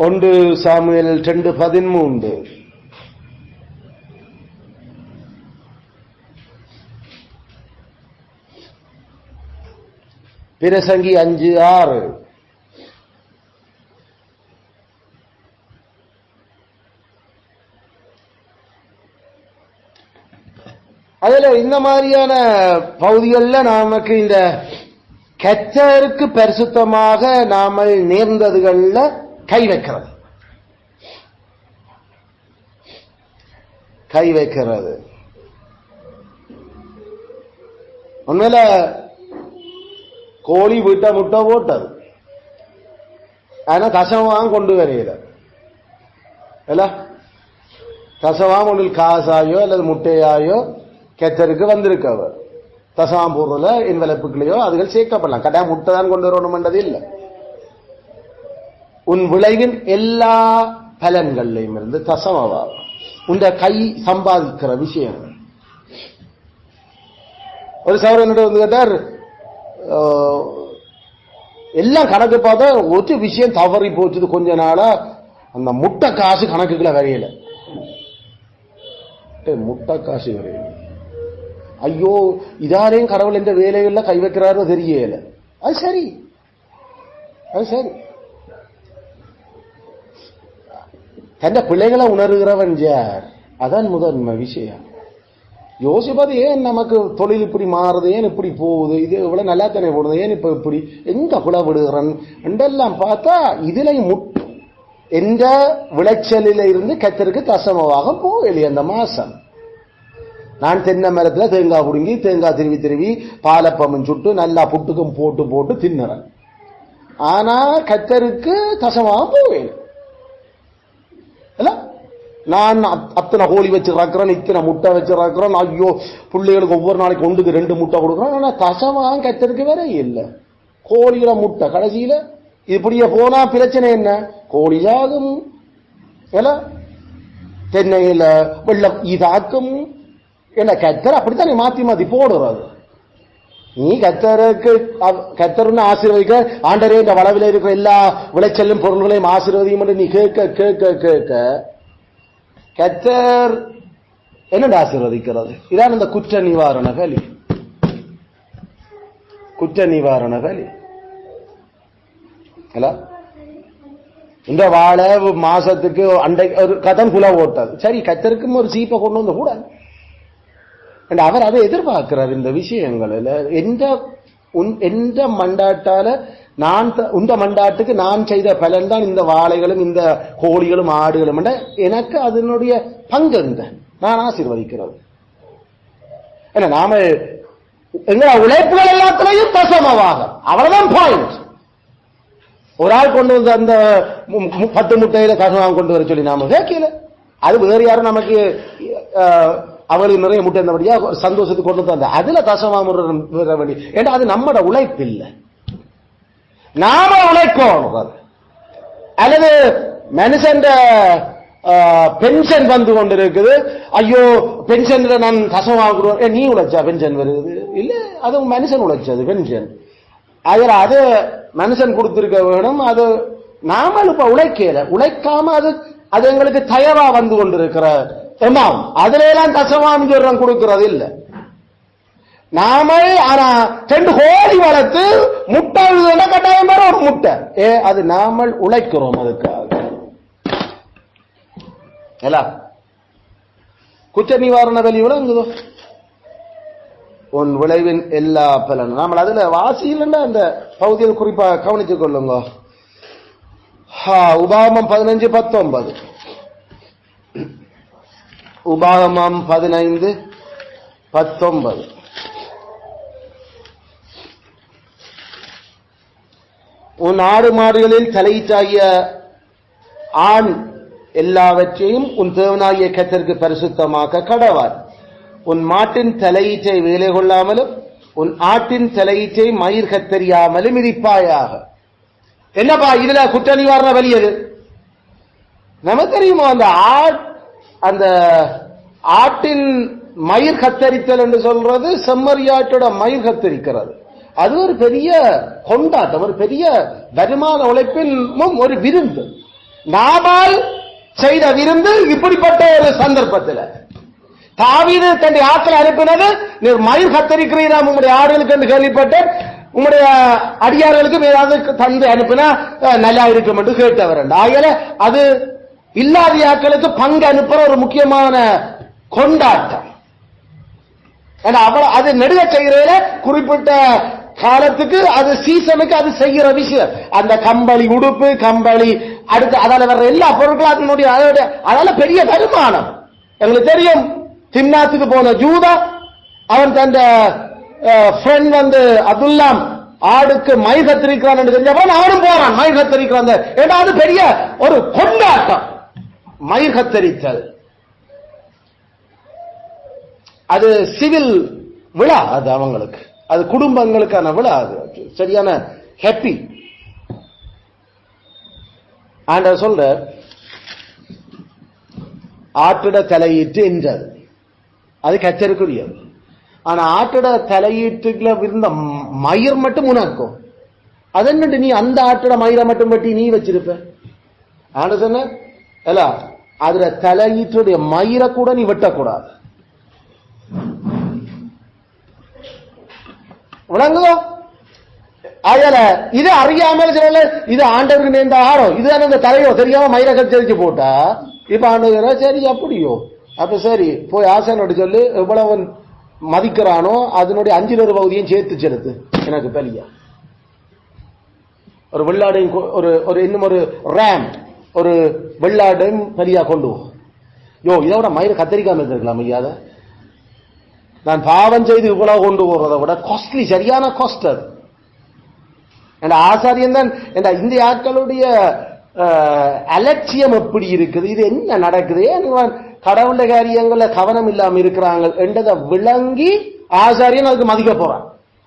1 சாமுவேல் 2:13 1 பிரசங்கி 5:6. அதுல இந்த மாதிரியான பகுதிகளில் நமக்கு இந்த கர்த்தருக்கு பரிசுத்தமாக நாம நேர்ந்ததுகள்ல கை வைக்கிறது உண்மையில கோழி வீட்டை முட்டை போட்டது, ஆனா தசமாம் கொண்டு வரையில இல்ல, தசமாம் ஒன்றில் காசாயோ அல்லது முட்டையாயோ கெத்தருக்கு வந்திருக்கு. அவர் தசமாம் பொருள இன்வெலப்புகளையோ அதுகள் சேர்க்கப்படலாம், கட்டாயம் முட்டை தான் கொண்டு வரணும்ன்றது இல்லை. உன் விளைவின் எல்லா பலன்கள்லையும் இருந்து தசமவா உன் கை சம்பாதிக்கிற விஷயங்கள். ஒரு சவர் என்னோட வந்து கேட்டார், எல்லாம் கணக்கு பார்த்தா ஒரு விஷயம் தவறி போச்சுது, கொஞ்ச நாளா அந்த முட்டை காசு கணக்குகளை வரையல. முட்டை காசு வரையல, ஐயோ இதாரையும் கடவுள் இந்த வேலைகள்ல கை வைக்கிறாரோ தெரியல. அது சரி, அது சரி. தந்த பிள்ளைகளை உணர்கிறவன் யார்? அதான் முதன்மை விஷயம். யோசிப்பது ஏன் நமக்கு தொழில் இப்படி மாறுது, ஏன் இப்படி போகுது, இது இவ்வளவு நல்லா தானே போடுது, ஏன் இப்ப இப்படி எங்க புலவிடுகிறன் என்றெல்லாம் பார்த்தா இதுல எந்த விளைச்சலில இருந்து கத்தருக்கு தசமமாக போகலையே அந்த மாசம். நான் தென்னை மரத்துல தேங்காய் புடுங்கி தேங்காய் திருவி திருவி பாலப்பமும் சுட்டு நல்லா புட்டுக்கும் போட்டு போட்டு தின்னுறேன், ஆனா கத்தருக்கு தசமாக போகல. நான் அத்தனை கோழி வச்சிருக்கிறேன், இத்தனை முட்டை வச்சிருக்கிறேன், ஐயோ பிள்ளைகளுக்கு ஒவ்வொரு நாளைக்கு 1க்கு 2 முட்டை கொடுக்குறோம், ஆனா தசமாக கத்தருக்கு வேற இல்லை. கோழியில முட்டை கடைசியில இப்படியே போனா பிரச்சனை என்ன? கோழியாகும், தென்னையில வெள்ளம் இதாக்கும். என்ன கத்தர் அப்படித்தானே மாத்தி மாத்தி போடுறது. நீ கத்தருன்னு ஆசீர்வதிக்க, ஆண்டரே இந்த வளவில் இருக்கிற எல்லா விளைச்சலும் பொருள்களையும் ஆசீர்வதியும் என்று நீ கேட்க கேட்க கேட்க கத்தர் என்னென்று ஆசீர்வதிக்கிறது? இதான் இந்த குற்ற நிவாரண பலி. குற்ற நிவாரண பலி இந்த வாழை மாசத்துக்கு அண்டை ஒரு கதன் குல ஓட்டாது. சரி, கத்தருக்கும் ஒரு சீப்பை கொண்டு வந்து கூட அவர் அதை எதிர்பார்க்கிறார். இந்த விஷயங்கள் எந்த மண்டாட்டால நான் உந்த மண்டாட்டுக்கு நான் செய்த பலன் தான் இந்த வாழைகளும் இந்த கோழிகளும் ஆடுகளும், எனக்கு அதனுடைய பங்கு நான் ஆசீர்வதிக்கிறது. ஏன்னா நாம எங்க உழைப்புகள் எல்லாத்திலையும் தசமவாக, அவ்வளவுதான் பாயிண்ட். ஒரு ஆள் கொண்டு வந்து அந்த 10 முட்டையில தசமாக கொண்டு வர சொல்லி நாம கேட்கல. அது வேறு யாரும் நமக்கு அவளுக்கு நிறைய முட்டை இருந்தபடியா சந்தோஷத்துக்கு கொண்டு வந்து அதுல தசமா வர வேண்டி. ஏன்னா அது நம்மட உழைப்பு இல்லை, நாம உழைக்கணும். அல்லது மனுஷன் பென்ஷன் வந்து கொண்டு இருக்குது, ஐயோ பென்ஷன் நான் தசமா கொடுவேன், நீ உழைச்சா பென்ஷன் வருது இல்ல, அது மனுஷன் உழைச்சது பென்ஷன். அதுல அது மனுஷன் கொடுத்திருக்க வேணும். அது நாம இப்ப உழைக்காம அது எங்களுக்கு தயவா வந்து கொண்டிருக்கிற எமாம், அதுல எல்லாம் தசமாம் கொடுக்கிறது இல்ல. நாம ஆனா 2 கோழி வளர்த்து முட்டை கட்டாயம் வர ஒரு முட்டை, அது நாம உழைக்கிறோம் அதுக்காக. குற்ற நிவாரண பலி விளங்குதோ? உன் விளைவின் எல்லா பலனும் நாம அதுல வாசியில் அந்த பகுதியில் குறிப்பா கவனித்துக் கொள்ளுங்க. உபாகமம் 15:19. உபாகமம் 15:19. உன் ஆடு மாடுகளில் தலையீட்டாகிய ஆண் எல்லாவற்றையும் உன் தேவனாகிய கர்த்தருக்கு பரிசுத்தமாக்க கடவார். உன் மாட்டின் தலையீட்டை வேலை கொள்ளாமலும் உன் ஆட்டின் தலையீட்டை மயிர் கத்தறியாமலும் மிதிப்பாயாக. என்னப்பா இதுல குற்ற நிவாரண பலி எது நமக்கு தெரியுமோ? அந்த ஆட்டின் மயிர் கத்தரித்தல் என்று சொல்றது செம்மறியாட்டோட மயிர் கத்தரிக்கிறது. அது ஒரு பெரிய கொண்டாட்டம், ஒரு பெரிய வருமான உழைப்பின் ஒரு விருந்து. நாமால் செய்த விருந்து இப்படிப்பட்ட ஒரு சந்தர்ப்பத்தில் தாவீது தன்னுடைய ஆட்களை அனுப்பினது, நீர் மயிர் கத்தரிக்கிறீரா உங்களுடைய ஆடுகளுக்கு என்று கேள்விப்பட்டேன், உங்களுடைய அடியார்களுக்கும் ஏதாவது தந்து அனுப்பினா நல்லா இருக்கும் என்று கேட்டவர். ஆகல அது இல்லாத ஆட்களுக்கு பங்கு அனுப்புற ஒரு முக்கியமான கொண்டாட்டம். அது நெடுக செய்யறதுல குறிப்பிட்ட காலத்துக்கு அது சீசனுக்கு அது செய்யற விஷயம். அந்த கம்பளி உடுப்பு கம்பளி அடுத்து அதால வர்ற எல்லா பொருட்களும் அதனுடைய அதால பெரிய வருமானம். எங்களுக்கு தெரியும் திம்னாத்துக்கு போன ஜூதா அவன் தன் ஃப்ரெண்ட் அதுல்லாம் ஆடுக்கு மை கத்திரிக்கிறான் என்று தெரிஞ்சப்ப அவனும் போறான் மை கத்திரிக்கிறான். ஏன்னா அது பெரிய ஒரு கொண்டாட்டம் மை கத்தரித்தல். அது சிவில் விழா, அது அவங்களுக்கு அது குடும்பங்களுக்கான விழா, அது சரியான ஹாப்பி. ஆண்டவர் சொல்ற ஆட்டிட தலையீட்டு என்றது அது கச்சருக்குரியது. ஆனா ஆட்டிட தலையீட்டுல இருந்த மயிர் மட்டும் உனக்கும் அது என்னட்டு நீ அந்த ஆட்டிட மயிரை மட்டும் வெட்டி நீ வச்சிருப்ப. ஆண்டு சொன்ன அதுல தலையீட்டுடைய மயிரை கூட நீ வெட்டக்கூடாது. விளங்குதோ? அதனால இது அறியாமல் சில இது ஆண்டவருக்கு நேர்ந்த ஆரோ இதுதான் இந்த தலையோ தெரியாம மயிரை கச்சரிச்சு போட்டா இப்ப ஆண்டவர் சரி அப்படியோ அப்ப சரி போய் ஆசானோட சொல்லு எவ்வளவு மதிக்கிறானோ அதனுடைய 5 பகுதியும் சேர்த்து செலுத்து எனக்கு பெரியா. ஒரு வெள்ளாடையும் ஒரு இன்னும் ஒரு ரேம் ஒரு வெள்ளாடையும் பெரியா கொண்டு இதோட மயிரை கத்தரிக்காம இருந்திருக்கலாம் ஐயா. நான் பாவம் செய்து இவ்வளவு கொண்டு போறதை விட காஸ்ட்லி சரியான காஸ்ட் அது. ஆசாரியன் தான் இந்த ஆட்களுடைய அலட்சியம் எப்படி இருக்குது, இது என்ன நடக்குது, கடவுள காரியங்கள கவனம் இல்லாம இருக்கிறாங்க என்றதை விளங்கி ஆசாரியன் அதுக்கு மதிக்க போறான்.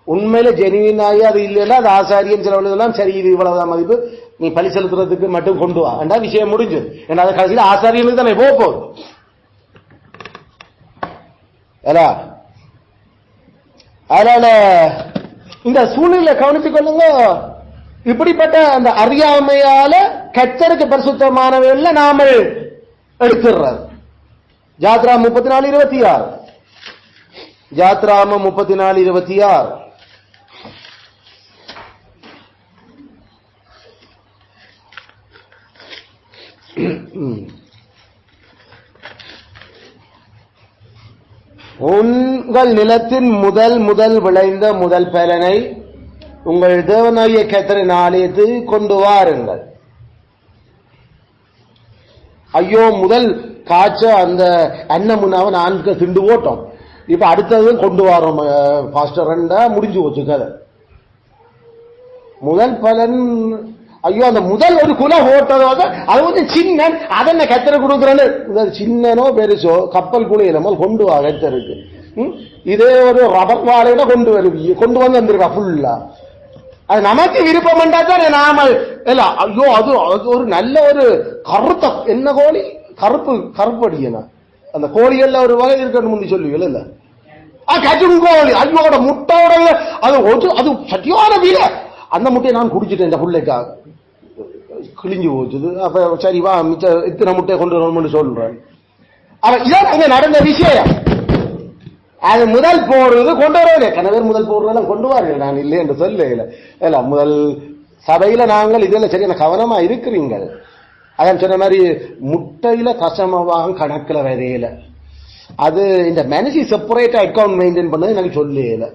உண்மையில ஜெனுவினாயே அது இல்லைன்னா அது ஆசாரியன் சிலவெல்லாம் சரி இது இவ்வளவுதான் மதிப்பு நீ பழி செலுத்துறதுக்கு மட்டும் கொண்டு வா என்றா விஷயம் முடிஞ்சது. ஏன்னா அது கடைசியில் ஆசாரியனுக்கு தானே போகுது. அதனால இந்த சூழ்நிலை கவனித்துக் கொள்ளுங்க. இப்படிப்பட்ட அந்த அறியாமையால கர்த்தருக்கு பரிசுத்தமானவர்கள் நாம எடுத்துடுறார். யாத்ராமம் 34:26 யாத்ராமம் 34:26 உங்கள் நிலத்தின் முதல் விளைந்த முதல் பலனை உங்கள் தேவனாகிய கர்த்தரின் ஆலயத்துக்கு கொண்டு வாருங்கள். ஐயோ முதல் காய்ச்ச அந்த அன்னமுன்னாவை நான்கு திண்டு ஓட்டோம், இப்ப அடுத்தது கொண்டு வரோம் பாஸ்டர் முடிஞ்சு போச்சு கதை. முதல் பலன் ஐயோ அந்த முதல் ஒரு குல ஓட்டதோட அது கொஞ்சம் சின்ன அதென்ன கத்தரை கொடுக்குறேன்னு சின்னனோ பெருசோ கப்பல் குலையில கொண்டு வா கத்தருக்கு. இதே ஒரு ரப்பர் வாழையில கொண்டு வந்து வந்திருக்கா ஃபுல்லா. அது நமக்கு விருப்பம் தான் நாம இல்ல. ஐயோ அது ஒரு நல்ல ஒரு கருத்த என்ன கோழி கருப்பு அடிக்கணும். அந்த கோழிகள்ல ஒரு வகை இருக்கணும் சொல்லுவீங்க இல்ல கஜும் கோழி ஐயோட முட்டையோட அது சட்டியான வீர அந்த முட்டையை நான் குடிச்சிட்டேன் இந்த பிள்ளைக்காக கிழிஞ்சு போச்சுது. அப்ப சரி வா மிச்ச இத்தனை முட்டையை கொண்டு வரணும்னு சொல்றேன். இதான் அங்க நடந்த விஷயம். அது முதல் போடுறது கொண்டு வரவில்லை. கணவர் முதல் போடுறதெல்லாம் கொண்டு வார்கள், நான் இல்லை என்று சொல்ல. முதல் சபையில நாங்கள் இதெல்லாம் சரியான கவனமா இருக்கிறீங்கள். அதான் சொன்ன மாதிரி முட்டையில கசமவாக கணக்குல வரையில அது இந்த மனசி செப்பரேட்டா அக்கௌண்ட் மெயின்டைன் பண்ணது எனக்கு சொல்லல.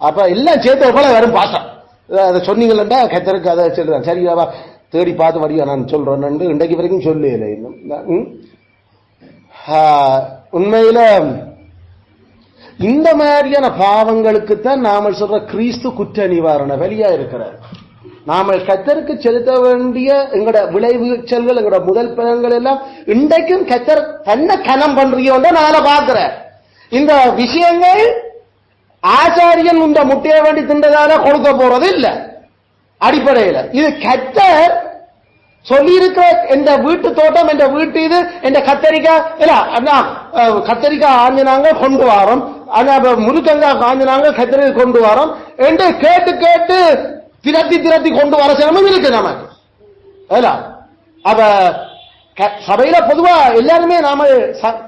அப்ப எல்லாம் சேர்த்து போல வரும் பாசம் அதை சொன்னீங்களா கத்தருக்கு அதை சொல்றேன் சரியாவா தேடி பார்த்து வரியா நான் சொல்றேன் இன்றைக்கு வரைக்கும் சொல்லல. இன்னும் உண்மையில இந்த மாதிரியான பாவங்களுக்குத்தான் நாம சொல்ற கிறிஸ்து குற்ற நிவாரண வழியா இருக்கிறார். நாம கத்தருக்கு செலுத்த வேண்டிய எங்களோட விளைவு செல்கள் எங்களோட முதல் பலன்கள் எல்லாம் இன்றைக்கும் கத்தர் தன்னை கனம் பண்றியோட நாளை பார்க்கிற இந்த விஷயங்கள் ஆச்சாரியன் இந்த முட்டையை வேண்டி தின்றதால கொடுக்க போறது இல்ல. அடிப்படையில் இது கத்தர் சொல்லி இருக்கிற எந்த வீட்டு தோட்டம் என்ற வீட்டு இது என்ற கத்தரிக்காய் இல்ல கத்தரிக்காய் ஆஞ்சினாங்க கொண்டு வரோம், முருக்கங்காய் காஞ்சினாங்க கத்தரிக்காய் கொண்டு வரோம் என்று கேட்டு கேட்டு திரத்தி கொண்டு வர சிரமம் இருக்கு நமக்கு. அப்ப சபையில பொதுவா எல்லாருமே நாம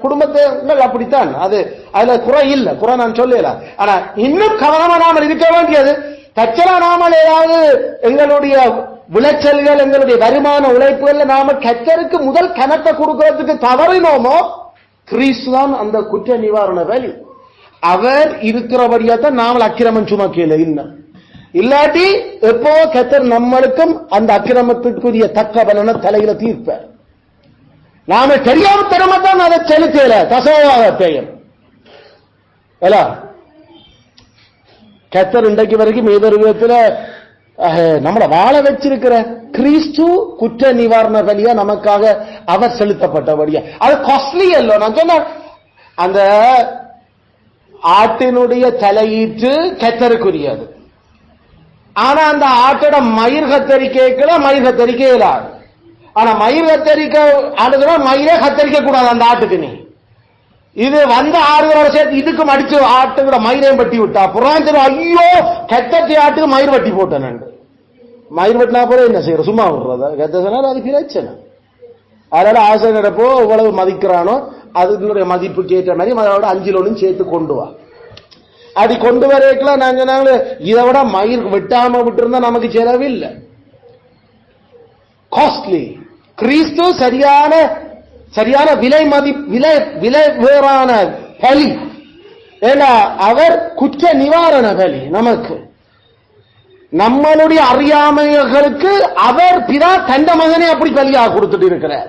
குடும்பத்தில் அப்படித்தான், அது அதுல குறை இல்லை, குறை நான் சொல்லல. ஆனா இன்னும் கவனமா நாம இருக்க வேண்டியது தச்சரா நாமல் ஏதாவது எங்களுடைய விளைச்சல்கள் எங்களுடைய வருமான உழைப்புகள் நாம கத்தருக்கு முதல் கணத்தை கொடுக்கறதுக்கு தவறினோமோ, கிறிஸ்து தான் அந்த குற்ற நிவாரண வழி. அவர் இருக்கிறபடியா தான் நாமல் அக்கிரமம் சுமக்கல. இல்லாட்டி எப்போ கத்தர் நம்மளுக்கும் அந்த அக்கிரமத்துக்குரிய தக்க பலனை தலையில தீர்ப்பார். நாம தெரியாம திறமைத்தான் அதை செலுத்தல. தசோவாக பெயர் கத்தர் இன்றைக்கு வரைக்கும் ஏதோ விதத்துல நம்மளை வாழ வச்சிருக்கிற கிறிஸ்து குற்ற நிவாரண வழியா நமக்காக அவர் செலுத்தப்பட்டபடியா. அது காஸ்ட்லி அல்ல. நான் சொன்ன அந்த ஆட்டினுடைய தலையீட்டு கத்தருக்குரியது. ஆனா அந்த ஆட்டோட மயிர் கத்தரிக்கல, மயிர் கத்தரிக்க இயலாது. ஆனா மயிர் கத்தரிக்க ஆடுகிற மயிரே கத்தரிக்க கூடாது அந்த ஆட்டுக்கு. நீ இது வந்த 6 வருஷம் இதுக்கு மடிச்சு ஆட்டுங்கிற மயிரையும் வெட்டி விட்டா புறாஞ்சல் ஐயோ கெத்தட்டி ஆட்டுக்கு மயிர் வெட்டி போட்டேன். மயிர் வெட்டினா போல என்ன செய்யற, சும்மா விடுறதா? கெத்த சொன்னால் அது பிரச்சனை. அதனால ஆசிரியரப்போ இவ்வளவு மதிக்கிறானோ அதுடைய மதிப்புக்கு ஏற்ற மாதிரி அதோட 5 சேர்த்து கொண்டு வா. அது கொண்டு வரைக்கலாம். நான் சொன்னாங்க இதை விட மயிர் வெட்டாம விட்டு நமக்கு செலவில்லை. காஸ்ட்லி. கிறிஸ்து சரியான விலை விலை வேறான பலி. ஏன்னா அவர் குற்ற நிவாரண பலி. நமக்கு நம்மளுடைய அறியாமைகளுக்கு அவர் பிதா தண்ட மகனை அப்படி பலியாக கொடுத்துட்டு இருக்கிறார்.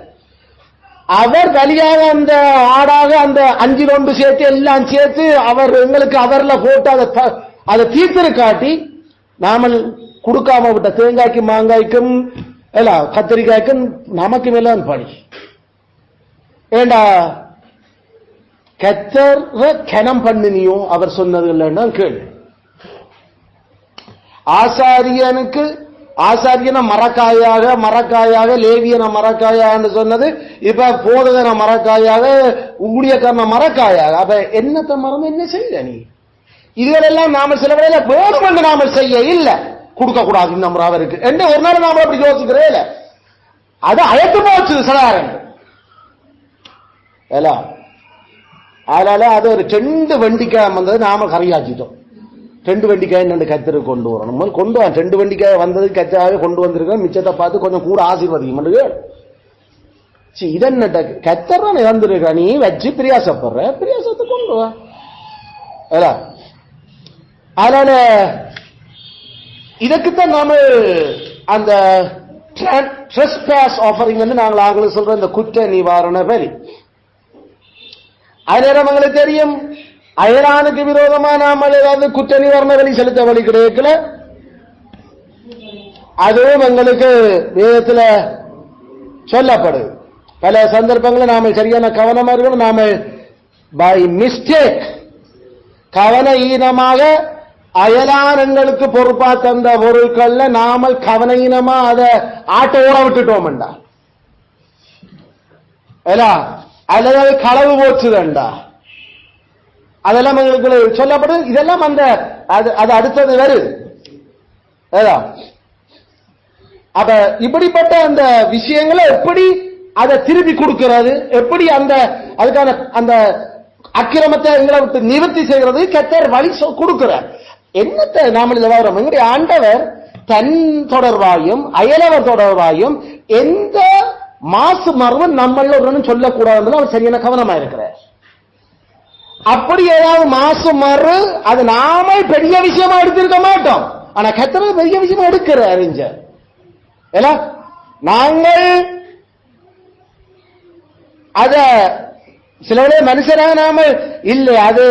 அவர் பலியாக அந்த ஆடாக அந்த 5 சேர்த்து எல்லாம் சேர்த்து அவர் எங்களுக்கு அவர்ல போட்டு அதை தீர்த்திருக்காட்டி நாமல் கொடுக்காம விட்ட தேங்காய்க்கும் மாங்காய்க்கும் கத்திரிக்காய்க்கும் நமக்கு மேல பலி. ஏண்டா கத்தர் கனம் பண்ணினியோ அவர் சொன்னது இல்லைன்னா கேள்வி. ஆசாரியன மரக்காயாக லேவியன மரக்காயான்னு சொன்னது இப்ப போதகன மரக்காயாக ஊழியக்காரன மரக்காயாக. அப்ப என்னத்தை மறந்து என்ன செய்ய நீ? இதுகளெல்லாம் நாம சில வேளையில வேணும் என்று நாம செய்ய இல்ல கொடுக்க கூடாது நம்ம அவருக்கு என்ன ஒரு நாள் நாம அப்படி யோசிக்கிறே இல்ல. அது அழைத்து போச்சு சிலாரன். அதனால அது ஒரு 2 வெண்டிக்காய் வந்தது நாம கரையாச்சிட்டோம். 2 வெண்டிக்காய் கத்திரி கொண்டு வரணும். கொண்டு வா 2 வெண்டிக்காய் வந்தது கச்சாவே கொண்டு வந்திருக்கோம். மிச்சத்தை பார்த்து கொஞ்சம் கூட ஆசீர்வதிக்கும். இதென்ன கத்தர் இறந்துருக்கா, நீ வச்சு பிரியாசப்படுற பிரியாசத்தை கொண்டு வா. அதனால இதுக்குத்தான் நாம அந்த ட்ரெஸ்பாஸ் ஆஃபரிங் வந்து நாங்கள் ஆங்களுக்கு சொல்ற இந்த குற்ற நிவாரண பலி. அது நேரம் எங்களுக்கு தெரியும் அயலானுக்கு விரோதமா நாம ஏதாவது குற்ற நிவாரண வழி செலுத்த வழி கிடைக்கல. அதுவும் எங்களுக்கு வேதத்துல சொல்லப்படுது. பல சந்தர்ப்பங்களில் நாம சரியான கவனமா இருக்கணும். நாம பை மிஸ்டேக் கவன ஈனமாக அயலானங்களுக்கு பொறுப்பா தந்த பொருட்கள்ல நாம கவன ஈனமா அதை ஆட்டோட விட்டுட்டோம்டா, அல்லது களவு போச்சுதண்டா, அதெல்லாம் எங்களுக்கு சொல்லப்படுது. இதெல்லாம் அந்த அது அடுத்தது வருது. அப்ப இப்படிப்பட்ட அந்த விஷயங்களை எப்படி அதை திருப்பி கொடுக்கிறது, எப்படி அந்த அதுக்கான அந்த அக்கிரமத்தை எங்களை நிவர்த்தி செய்கிறது கர்த்தர் வழி கொடுக்கிறார். என்னத்தை நாம இதை வரோம், எங்களுடைய ஆண்டவர் தன் தொடர்பாயும் அயலவர் தொடர்பாயும் எந்த மாசு மர்மம் நம்மள ஒரு சொல்லக்கூடாது அவர் சரியான கவனமா இருக்கிறார். அப்படி ஏதாவது மாசு மறு அது நாம பெரிய விஷயமா எடுத்திருக்க மாட்டோம். ஆனா கர்த்தர் பெரிய விஷயமா எடுக்கிறார். அறிஞ்ச நாங்கள் அத சில மனுஷனாக நாம இல்லை, அது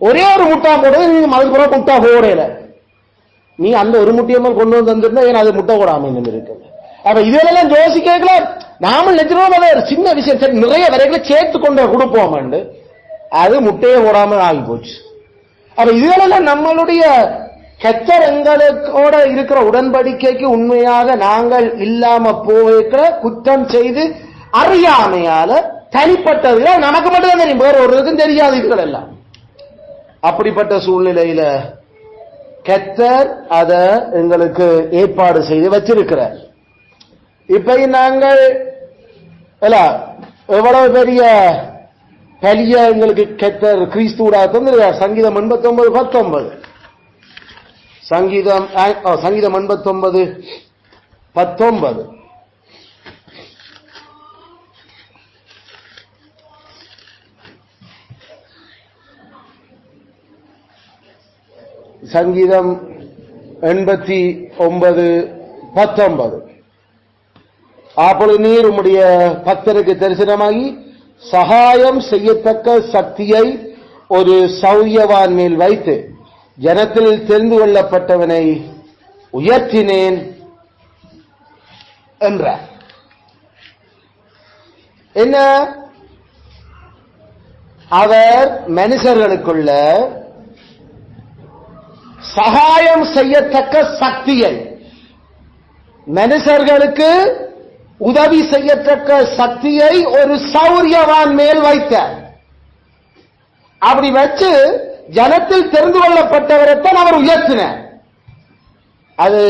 ஒரே ஒரு முட்டா போடுறது, நீங்க அதுக்கு பிறகு முட்டா போடல, நீ அந்த ஒரு முட்டையம்மா கொண்டு வந்து தந்துருந்தா ஏன் அது முட்டை போடாம இருக்கு. அப்ப இதெல்லாம் யோசிக்கல. நாம நிஜமா சின்ன விஷயம் சரி நிறைய வரைக்கும் சேர்த்து கொண்டு கொடுப்போம், அது முட்டையை போடாம ஆகி போச்சு. அப்ப இதெல்லாம் நம்மளுடைய கர்த்தர் எங்களோட இருக்கிற உடன்படிக்கைக்கு உண்மையாக நாங்கள் இல்லாம போகிற குற்றம் செய்து அறியாமையால தனிப்பட்டதுல நமக்கு மட்டும் தெரியும், வேற ஒருவருக்கும் தெரியாது இதுகள் எல்லாம். அப்படிப்பட்ட சூழ்நிலையில கர்த்தர் அத எங்களுக்கு ஏற்பாடு செய்து வச்சிருக்கிறார். இப்ப நாங்கள் எவ்வளவு பெரிய பெரிய எங்களுக்கு கர்த்தர் கிறிஸ்துவா தந்திருக்கார். சங்கீதம் 89:19 சங்கீதம் 89:19. சங்கீதம் 89:19. அப்பொழுது நீர் உம்முடைய பக்தருக்கு தரிசனமாகி சகாயம் செய்யத்தக்க சக்தியை ஒரு சௌரியவான் மேல் வைத்து ஜனத்தில் தெரிந்து கொள்ளப்பட்டவனை உயர்த்தினேன் என்றார். என்ன? அவர் மனுஷர்களுக்குள்ள சகாயம் செய்யத்தக்க சக்தியை, மனுஷர்களுக்கு உதவி செய்யத்தக்க சக்தியை ஒரு சௌரியவான் மேல் வைத்தார். அப்படி வச்சு ஜனத்தில் தெரிந்து கொள்ளப்பட்டவரைத்தான் அவர் உயர்த்தினார். அது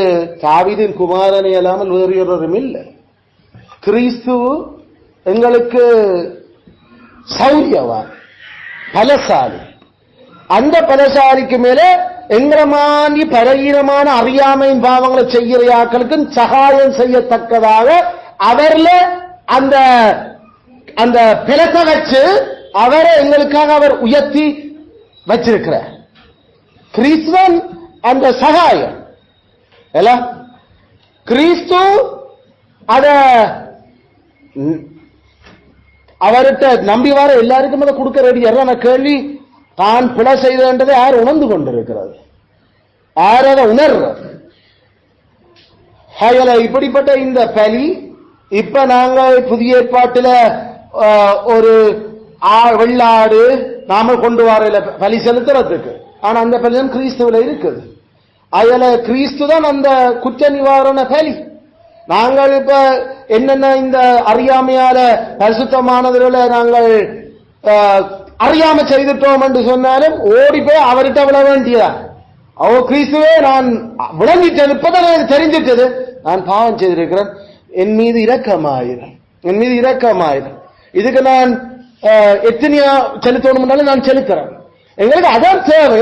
தாவீதின் குமாரனை அல்லாமல் வேறு ஒருவரும் இல்லை. கிறிஸ்து எங்களுக்கு சௌரியவான், பலசாலி. அந்த பலசாலிக்கு மேல எங்கரமானி பலகீனமான அறியாமையின் பாவங்களை செய்கிற ஆக்களுக்கு சகாயம் செய்யத்தக்கதாக அவர்ல அந்த அந்த பிளத்தை வச்சு அவரை எங்களுக்காக அவர் உயர்த்தி வச்சிருக்கிறார். கிறிஸ்துவன் அந்த சகாயம் இல்ல, கிறிஸ்து அத அவர்கிட்ட நம்பி வர எல்லாருக்கும் அதை கொடுக்க ரெடியான கேள்வி. தான் பிழை செய்ததை யார் உணர்ந்து கொண்டிருக்கிறது? யார் அதை உணர்றது? இப்படிப்பட்ட இந்த பலி இப்ப நாங்கள் புதிய ஏற்பாட்டில் ஒரு வெள்ளாடு நாம கொண்டு வர பலி செலுத்துறதுக்கு, ஆனா அந்த பலி தான் கிறிஸ்துவில இருக்குது. அதுல கிறிஸ்து தான் அந்த குற்ற நிவாரண பலி. நாங்கள் இப்ப என்னென்ன இந்த அறியாமையால பரிசுத்தமானதுல நாங்கள் அறியாம செய்துட்டோம் என்று சொன்னாலும் ஓடி போய் அவர்கிட்ட விட வேண்டியதா? கிறிஸ்துவே நான் விளங்கிட்டேன், இப்பதான் எனக்கு தெரிஞ்சிட்டது, நான் பாவம் செய்திருக்கிறேன், என் மீது இரக்கமாயிரும், என் மீது இரக்கமாயிரும். இதுக்கு நான் எத்தனையா செலுத்தணும்னாலும் நான் செலுத்துறேன். எங்களுக்கு அதான் தேவை.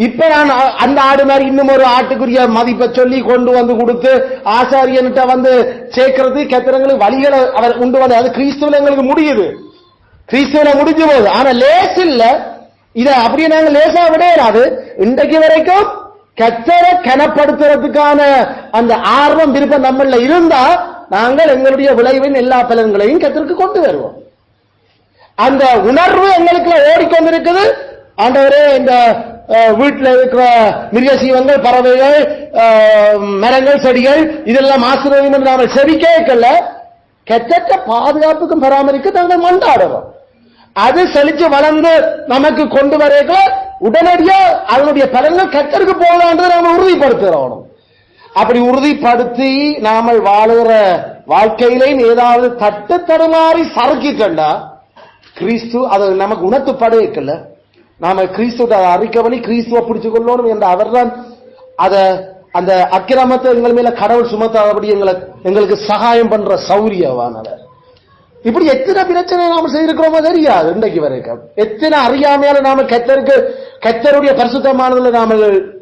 இப்ப நான் அந்த ஆடு மாதிரி இன்னும் ஒரு ஆட்டுக்குரிய மதிப்பை சொல்லி கொண்டு வந்து கொடுத்து ஆசாரியன்கிட்ட வந்து சேர்க்கிறது கத்திரங்களுக்கு வழிகளை அவர் உண்டு வந்து, அது கிறிஸ்துவ எங்களுக்கு முடியுது, கிறிஸ்துவ முடிஞ்சு போகுது. ஆனா லேஸ் இல்ல, இத அப்படியே நாங்க லேசா விடையாது. இன்றைக்கு வரைக்கும் கத்தரை கனப்படுத்துறதுக்கான அந்த ஆர்வம் விருப்பம் நம்மள இருந்தா நாங்கள் எங்களுடைய விளைவின் எல்லா பலன்களையும் கத்தருக்கு கொண்டு வருவோம். அந்த உணர்வு எங்களுக்கு ஓடிக்கொண்டிருக்குது. ஆண்டவரே, இந்த வீட்டில் இருக்கிற மிருகசீவங்கள், பறவைகள், மரங்கள், செடிகள் இதெல்லாம் ஆசீர்வாதம் என்று நாங்கள் செவி கேட்கல, கெட்ட பாதுகாப்புக்கும் பராமரிக்க நாங்கள் மண்டாடுறோம். அது செழிச்சு வளர்ந்து நமக்கு கொண்டு வரைக்க உடனடியா அதனுடைய பலன்கள் கத்தருக்கு போகலான்றதை நாம உறுதிப்படுத்துறோம். அப்படி உறுதிப்படுத்தி நாம வாழுகிற வாழ்க்கையிலையும் ஏதாவது தட்டு தடுமாறி சறுக்கிட்டா கிறிஸ்து அதை நமக்கு உணர்த்து படைக்கல. நாம கிறிஸ்துவ அறிக்கை பண்ணி கிறிஸ்துவ பிடிச்சு கொள்ளணும் என்ற அவர்தான் அதை அந்த அக்கிரமத்தை எங்கள் மேல கடவுள் சுமத்தாதபடி எங்களுக்கு சகாயம் பண்ற சௌரியவானவர். இப்படி எத்தனை பிரச்சனை நாம செய்திருக்கிறோமோ தெரியாது இன்றைக்கு வரைக்கும். எத்தனை அறியாமையால நாம கத்தருடைய பரிசுத்தமானதுல நாம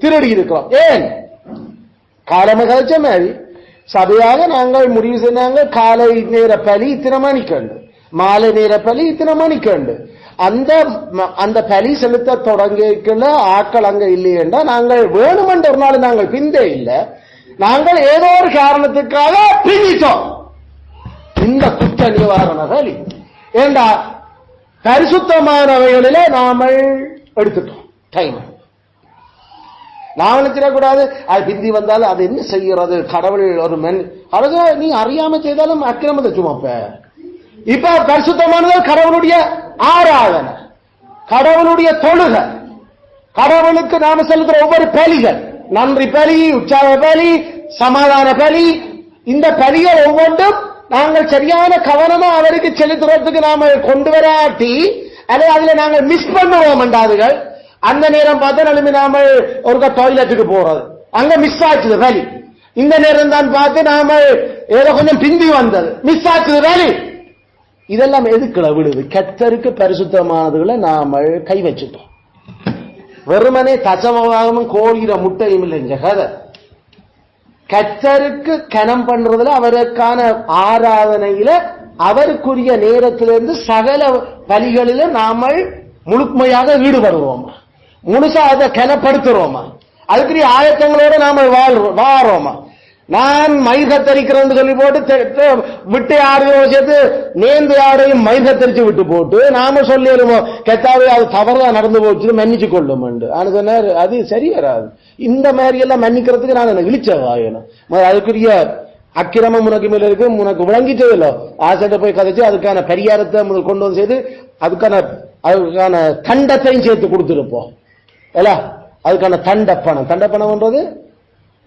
திருடி இருக்கிறோம். ஏன்? காலம கழிச்ச மாதிரி சபையாக நாங்கள் முடிவு செய்தாங்க, காலை நேர பலி இத்தனை மணிக்கண்டு, மாலை நேர பலி இத்தனை மணிக்கண்டு. அந்த பலி செலுத்த தொடங்கிக்கல ஆக்கள் அங்க இல்லையென்றா நாங்கள் வேணுமென்ற ஒரு நாள் நாங்கள் பிந்தே இல்லை, நாங்கள் ஏதோ ஒரு காரணத்துக்காக பிரித்தோம் இந்த குற்ற நிவாரண பலி. ஏண்டா பரிசுத்தமானவைகளில நாமல் எடுத்துட்டோம் டைம். நான் நினைச்சிடக்கூடாது அது பிந்தி வந்தாலும் அது என்ன செய்யறது, கடவுள் ஒரு அழக நீ அறியாம செய்தாலும் அக்கிரமத்தை சுமப்ப. இப்ப பரிசுத்தமானது கடவுளுடைய ஆராதனை, கடவுளுடைய தொழுகை, கடவுளுக்கு நாம செலுத்துற ஒவ்வொரு பலிகள், நன்றி பலி, உற்சாக பலி, சமாதான பலி, இந்த பலிகள் ஒவ்வொன்றும் நாங்கள் சரியான கவனமா அவருக்கு செலுத்துறதுக்கு நாம கொண்டு வராட்டி அல்லது அதுல நாங்கள் மிஸ் பண்ணுவோம் என்றாதுகள். அந்த நேரம் பார்த்தா நிலைமை நாம ஒரு டாய்லெட்டுக்கு போறது, அங்க மிஸ் ஆச்சுது பலி. இந்த நேரம் தான் பார்த்து நாம ஏதோ கொஞ்சம் பிந்தி வந்தது, மிஸ் ஆச்சுது பலி. இதெல்லாம் எதுக்குள்ள விடுது? கர்த்தருக்கு பரிசுத்தமானதுகளை நாம கை வச்சுட்டோம். வெறுமனே தசமபாகமும் கோழிர முட்டையும் இல்லைங்க கதை. கர்த்தருக்கு கனம் பண்றதுல அவருக்கான ஆராதனையில அவருக்குரிய நேரத்திலிருந்து சகல பலிகளில நாமல் முழுமையாக ஈடுபடுவோமா, முழுசா அதை கனப்படுத்துறோமா, அதுக்குரிய ஆயத்தங்களோட நாம வாரோமா. நான் மயிர் கத்தரிக்கிறேன்னு சொல்லி போட்டு விட்டு ஆடுகிறோம் சேர்த்து நேர்ந்து ஆடையும் மயிர் கத்தரிச்சு விட்டு போட்டு நாம சொல்லிடுவோம் கெத்தாவே அது தவறா நடந்து போச்சு மன்னிச்சு கொள்ளும். அது சரி வராது. இந்த மாதிரி எல்லாம் மன்னிக்கிறதுக்கு நான் இழிச்சவாயணும். அதுக்குரிய அக்கிரமம் உனக்கு மேல இருக்கு, உனக்கு விளங்கிட்டது இல்லை. ஆசைட்ட போய் கதைச்சு அதுக்கான பரிகாரத்தை முதல் கொண்டு வந்து செய்து அதுக்கான தண்டத்தையும் சேர்த்து கொடுத்துருப்போம். இல்ல அதுக்கான தண்டப்பணம் தண்டப்பணம்ன்றது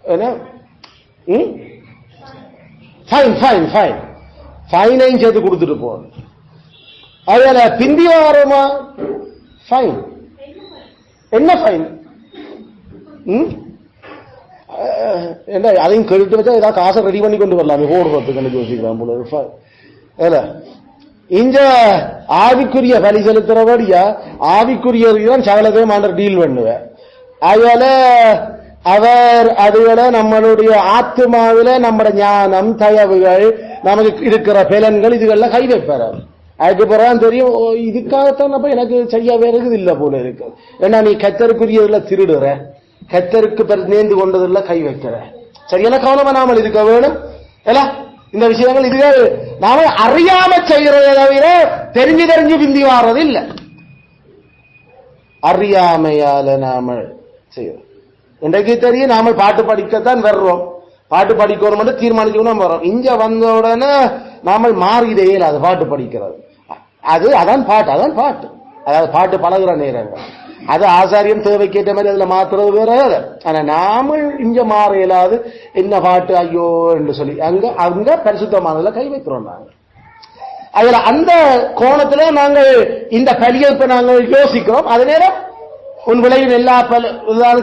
என்ன, ஃபைனையும் சேர்த்து கொடுத்துட்டு போ. அதுல பிந்தி வாரமா ஃபைன் என்ன ஃபைன் என்ன, அதையும் கேட்டு வச்சா ஏதாவது காசை ரெடி பண்ணி கொண்டு வரலாமே ஓடுறதுக்கு எனக்கு யோசிக்கலாம் போல. இங்க ஆவிக்குரிய பலி செலுத்துறபடியா ஆவிக்குரியதான் சகலத்தையும் ஆண்டர் டீல் பண்ணுவேன். அதனால அவர் அதுல நம்மளுடைய ஆத்மாவில நம்மட ஞானம் தயவுகள் நமக்கு இருக்கிற பலன்கள் இதுகள்லாம் கை வைப்பார். அதுக்கு பிறகு தெரியும் இதுக்காகத்தான் எனக்கு சரியா வேற இருக்குது இல்ல போல இருக்கு. ஏன்னா நீ கத்தருக்குரியதுல திருடுற, கத்தருக்கு நேர்ந்து கொண்டதுல கை வைக்கிற, சரியான கவனமா நாமல் இருக்க வேணும். இந்த விஷயங்கள் இதுவே நாம அறியாம செய்யறதை தவிர தெரிஞ்சு பிந்தி வாரது இல்லை. அறியாமையால நாம செய்யறோம். இன்றைக்கு தெரியும் நாம பாட்டு படிக்கத்தான் வர்றோம், பாட்டு படிக்கணும் தீர்மானிக்கணும் வர்றோம். இங்க வந்த உடனே நாம மாறிதே அது பாட்டு படிக்கிறது. அதான் பாட்டு. அதாவது பாட்டு பழகுற நேரங்கள் அது ஆசாரியம் தேவைக்கேற்ற மாதிரி அதுல மாத்துறது வேற. ஆனா நாம இங்க மாற இயலாது. என்ன பாட்டு ஐயோ என்று சொல்லி அங்க பரிசுத்தமானதுல கை வைக்கிறோம். நாங்க அதுல அந்த கோணத்துல நாங்கள் இந்த பலியை இப்ப நாங்கள் யோசிக்கிறோம். அது நேரம் உன் விளைவில் எல்லா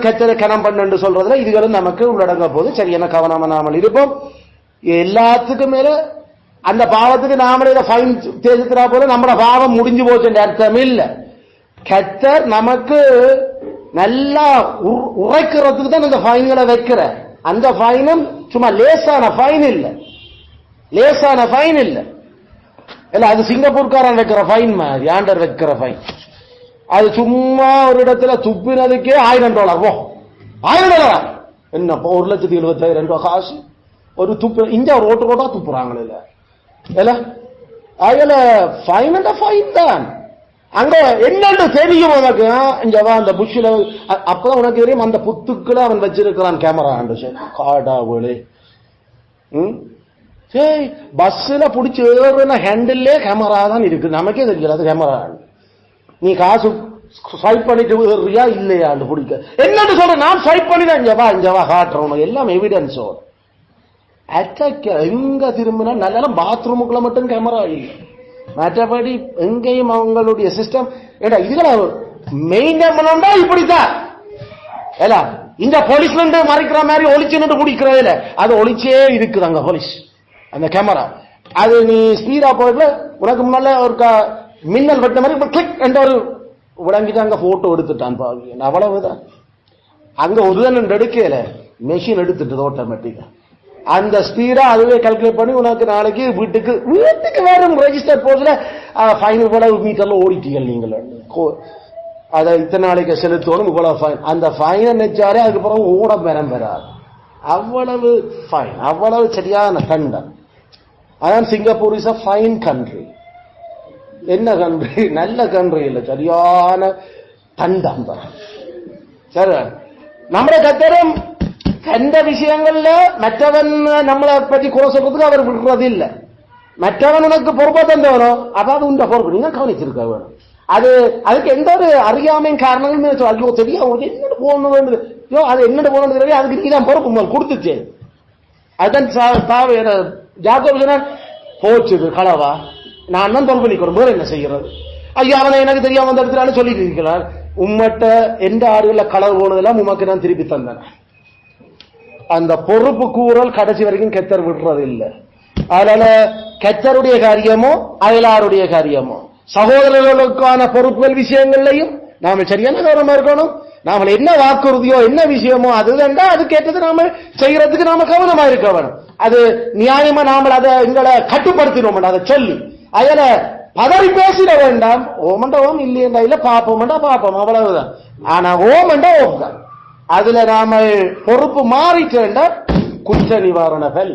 கச்சரை கனம் பண்ணு சொல்றதுல இதுகளும் நமக்கு உள்ளடங்க போது சரியான கவனமா நாமல் இருப்போம். எல்லாத்துக்கும் மேல அந்த பாவத்துக்கு நாமளே ஃபைன் தேர்த்துறா போல நம்மளோட பாவம் முடிஞ்சு போச்சு அர்த்தம் இல்ல. கர்த்தர் நமக்கு நல்லா உரைக்கிறதுக்கு தான் இந்த ஃபைன்களை வைக்கிற. அந்த ஃபைனும் சும்மா லேசான ஃபைன் இல்ல, இல்ல அது சிங்கப்பூர்காரன் வைக்கிற ஃபைன் மாதிரி ஆண்டர் வைக்கிற ஃபைன். அது சும்மா ஒரு இடத்துல துப்பினதுக்கே $1000. $1000 என்ன $1,70,000 காசு ஒரு துப்பு. இங்க ஒரு ரோட்டா துப்புறாங்களே இல்ல, அதுல ஃபைன் தான். அங்க என்னன்னு தெரியும் உனக்கு. இங்க அந்த புஷ்ல அப்பதான் உனக்கு தெரியும் அந்த புத்துக்களை அவன் வச்சிருக்கிறான் கேமரா காடாவளே. சரி பஸ்ல புடிச்சு ஏறுன ஹேண்டில்லே கேமரா தான் இருக்கு, நமக்கே தெரியல அது கேமரா. நீ காசு ஸ்வைப் பண்ணிட்டு ஏறியா இல்லையா பிடிக்க என்னன்னு சொல்ற. நான் ஸ்வைப் பண்ணிதான் இங்க வா காட்டுறோம் எல்லாம் எவிடன்ஸோட. அட்டாக் எங்க திரும்பினா நல்ல பாத்ரூமுக்குள்ள மட்டும் கேமரா இல்லை, மற்றபடி எங்கேயும் அவங்களுடைய சிஸ்டம். ஏடா இதுல மெயின்டைன் பண்ணா இப்படித்தான் இந்த போலீஸ் மறைக்கிற மாதிரி ஒளிச்சு குடிக்கிறதுல அது ஒளிச்சே இருக்குது அங்க போலீஸ் அந்த கேமரா. அது நீ ஸ்பீடா போயிட்டு உனக்கு முன்னால ஒரு மின்னல் வெட்ட மாதிரி கிளிக் என்ற ஒரு விளங்கிட்டு அங்க போட்டோ எடுத்துட்டான் பாவி. அவ்வளவுதான். அங்க ஒரு எடுக்கல, மெஷின் எடுத்துட்டு ஆட்டோமேட்டிக்கா அந்த ஸ்பீடா அதுவே கால்குலேட் பண்ணி உனக்கு நாளைக்கு வீட்டுக்கு வேற ரெஜிஸ்டர் போர்ஸ்ல ஃபைன் இவ்வளவு மீட்டர்ல ஓடிட்டீங்க நீங்கள், அதை இத்தனை நாளைக்கு செலுத்தணும் இவ்வளவு ஃபைன். அந்த ஃபைனை நினைச்சாலே அதுக்கப்புறம் ஓட பெறாது. அவ்வளவு ஃபைன், அவ்வளவு சரியான தண்டம். அதான் Singapore is a fine country. என்ன கண்ட்ரி? நல்ல கண்ட்ரி இல்ல, சரியான தண்டம் தான். சரி, நம்மளை கத்தரும் எந்த விஷயங்கள்ல மற்றவன் நம்மளை பற்றி குறை சொல்றதுக்கு அவர் விடுறது இல்லை. மற்றவன் உனக்கு பொறுப்பா தந்தவனும் அதாவது உண்ட பொறுப்பு நீங்க கவனிச்சிருக்க வேணும். அதுக்கு எந்த ஒரு அறியாமையும் காரணங்களும் ஐயோ தெரியும் என்னோட போகணும், அது என்னோட போகணும் தெரியாது, அதுக்கு நீதான் பொறுப்பு கொடுத்துச்சு. அதுதான் ஜாக்கோப் சொன்னான் போச்சுது களவா, நான் தான் பொறுப்பு நிற்கிறோம், வேற என்ன செய்யறது. ஐயோ அவனை எனக்கு தெரியாம அந்த இடத்துல சொல்லிட்டு இருக்கிறார். உம்மட்ட எந்த ஆடுகள களவு போனதெல்லாம் உமக்கு நான் திருப்பி தந்தேன். அந்த பொறுப்பு கூறல் கடைசி வரைக்கும் கெத்தர் விடுறது இல்லை. அதனால கெத்தருடைய காரியமோ அயலாருடைய காரியமோ சகோதரர்களுக்கான பொறுப்புகள் விஷயங்கள்லையும் நாம சரியான கவனமா இருக்கணும். நாம என்ன வாக்குறுதியோ என்ன விஷயமோ அதுலண்டா அது கேட்டது நாம செய்யறதுக்கு நாம கவனமா இருக்க வேணும். அது நியாயமா நாம அதை எங்களை கட்டுப்படுத்தினோம் அதை சொல்லி அதுல பதறி பேசிட வேண்டாம். ஓமண்டா ஓம் இல்லையண்டா இல்ல பாப்போம்டா பாப்போம் அவ்வளவுதான். ஆனா ஓமண்டா ஓம் தான். அதுல நாம பொறுப்பு மாறிட்டேன்டா குற்ற நிவாரணங்கள்.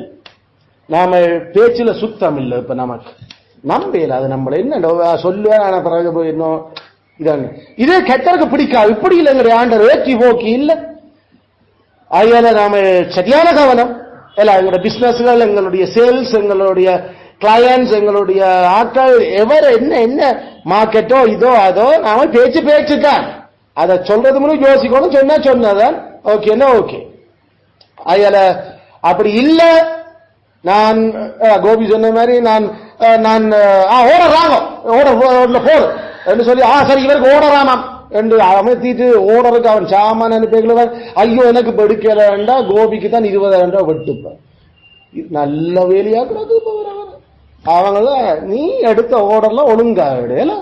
நாம பேச்சுல சுத்தம் இல்லை. இப்ப நமக்கு நம்பல அது நம்மள என்ன சொல்லுவேன் பிறகு போய் இன்னும் இதாங்க இதே கெட்டருக்கு பிடிக்காது. இப்படி இல்லைங்கிற ஆண்டர் ஏற்றி போக்கி இல்ல. அதுல நாம சரியான கவனம் இல்ல. எங்களுடைய பிசினஸ்கள், எங்களுடைய சேல்ஸ், எங்களுடைய கிளையன்ஸ், எங்களுடைய ஆட்கள் எவர் என்ன என்ன மார்க்கெட்டோ இதோ அதோ நாம பேச்சு தான். அதை சொல்றது மூலம் யோசிக்கணும். சொன்னதான் ஓகேன்னா ஓகே. அதுல அப்படி இல்ல. நான் கோபி சொன்ன மாதிரி நான் ஓடர் ராகம் ஓடர் போர் என்று சொல்லி சரி இவருக்கு ஓடராமாம் என்று அமைத்திட்டு ஓடருக்கு அவன் சாமான் அனுப்பிடுவார். ஐயோ எனக்கு படுக்கலண்டா கோபிக்கு தான் 20,000 வெட்டுப்பார். நல்ல வேலையா கிடக்கு. அவங்கள நீ எடுத்த ஓடர்லாம் ஒழுங்கா விடல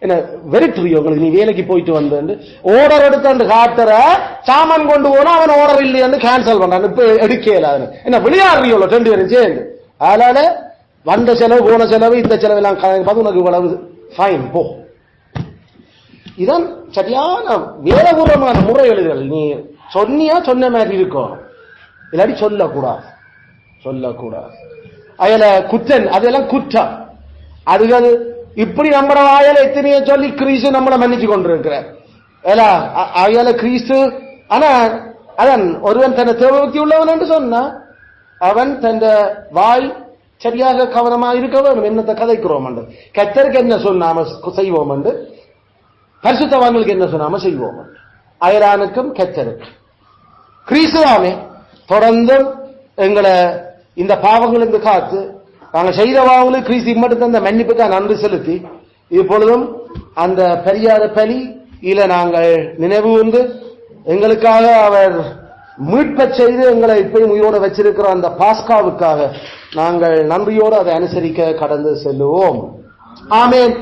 என்ன வெறிட்டுறியோ உங்களுக்கு. நீ வேலைக்கு போயிட்டு வந்து ஓடர் எடுத்து காட்டுற சாமான் கொண்டு போனா அவன் ஓடர் இல்லைன்னு கேன்சல் பண்றான். இப்ப எடுக்கல என்ன விளையாடுறியோ 2 பேரும் சேர்ந்து. அதனால வந்த செலவு போன செலவு இந்த செலவு எல்லாம் பார்த்து உனக்கு இவ்வளவு ஃபைன் போ. இதான் சரியான வேதபூர்வமான முறைகள். நீ சொன்னியா சொன்ன மாதிரி இருக்கும். இல்லாட்டி சொல்லக்கூடாது. அதுல குற்றன் அதெல்லாம் குற்றம். அதுகள் இப்படி நம்ம வாயால எத்தனையோ சொல்லி கிறிஸ்து நம்மளை மன்னிச்சு கொண்டிருக்கிறார். அயல கிறிஸ்து. ஆனா அதான் ஒருவன் தன்னை தேவபக்தி உள்ளவன் என்று சொன்னா அவன் தன் வாய் சரியாக கவனமா இருக்க வேண்டும். என்னத்தை கதைக்கிறோம் என்று கர்த்தருக்கு என்ன சொன்னாம செய்வோம் என்று பரிசுத்தவான்களுக்கு என்ன சொன்னாம செய்வோம். அயலானுக்கும் கர்த்தருக்கு கிறிஸ்துவாமே தொடர்ந்து எங்களை இந்த பாவங்களுக்கு காத்து நாங்கள் செய்த பாவங்களுக்கு கிறிஸ்து மட்டும் அந்த மன்னிப்புக்காக நன்றி செலுத்தி இப்பொழுதும் அந்த பெரியாத பலி இல நாங்கள் நினைவு வந்து எங்களுக்காக அவர் மீட்பச் செய்து எங்களை இப்பயும் உயிரோடு வச்சிருக்கிற அந்த பாஸ்காவுக்காக நாங்கள் நன்றியோடு அதை அனுசரிக்க கடந்து செல்லுவோம். ஆமென்.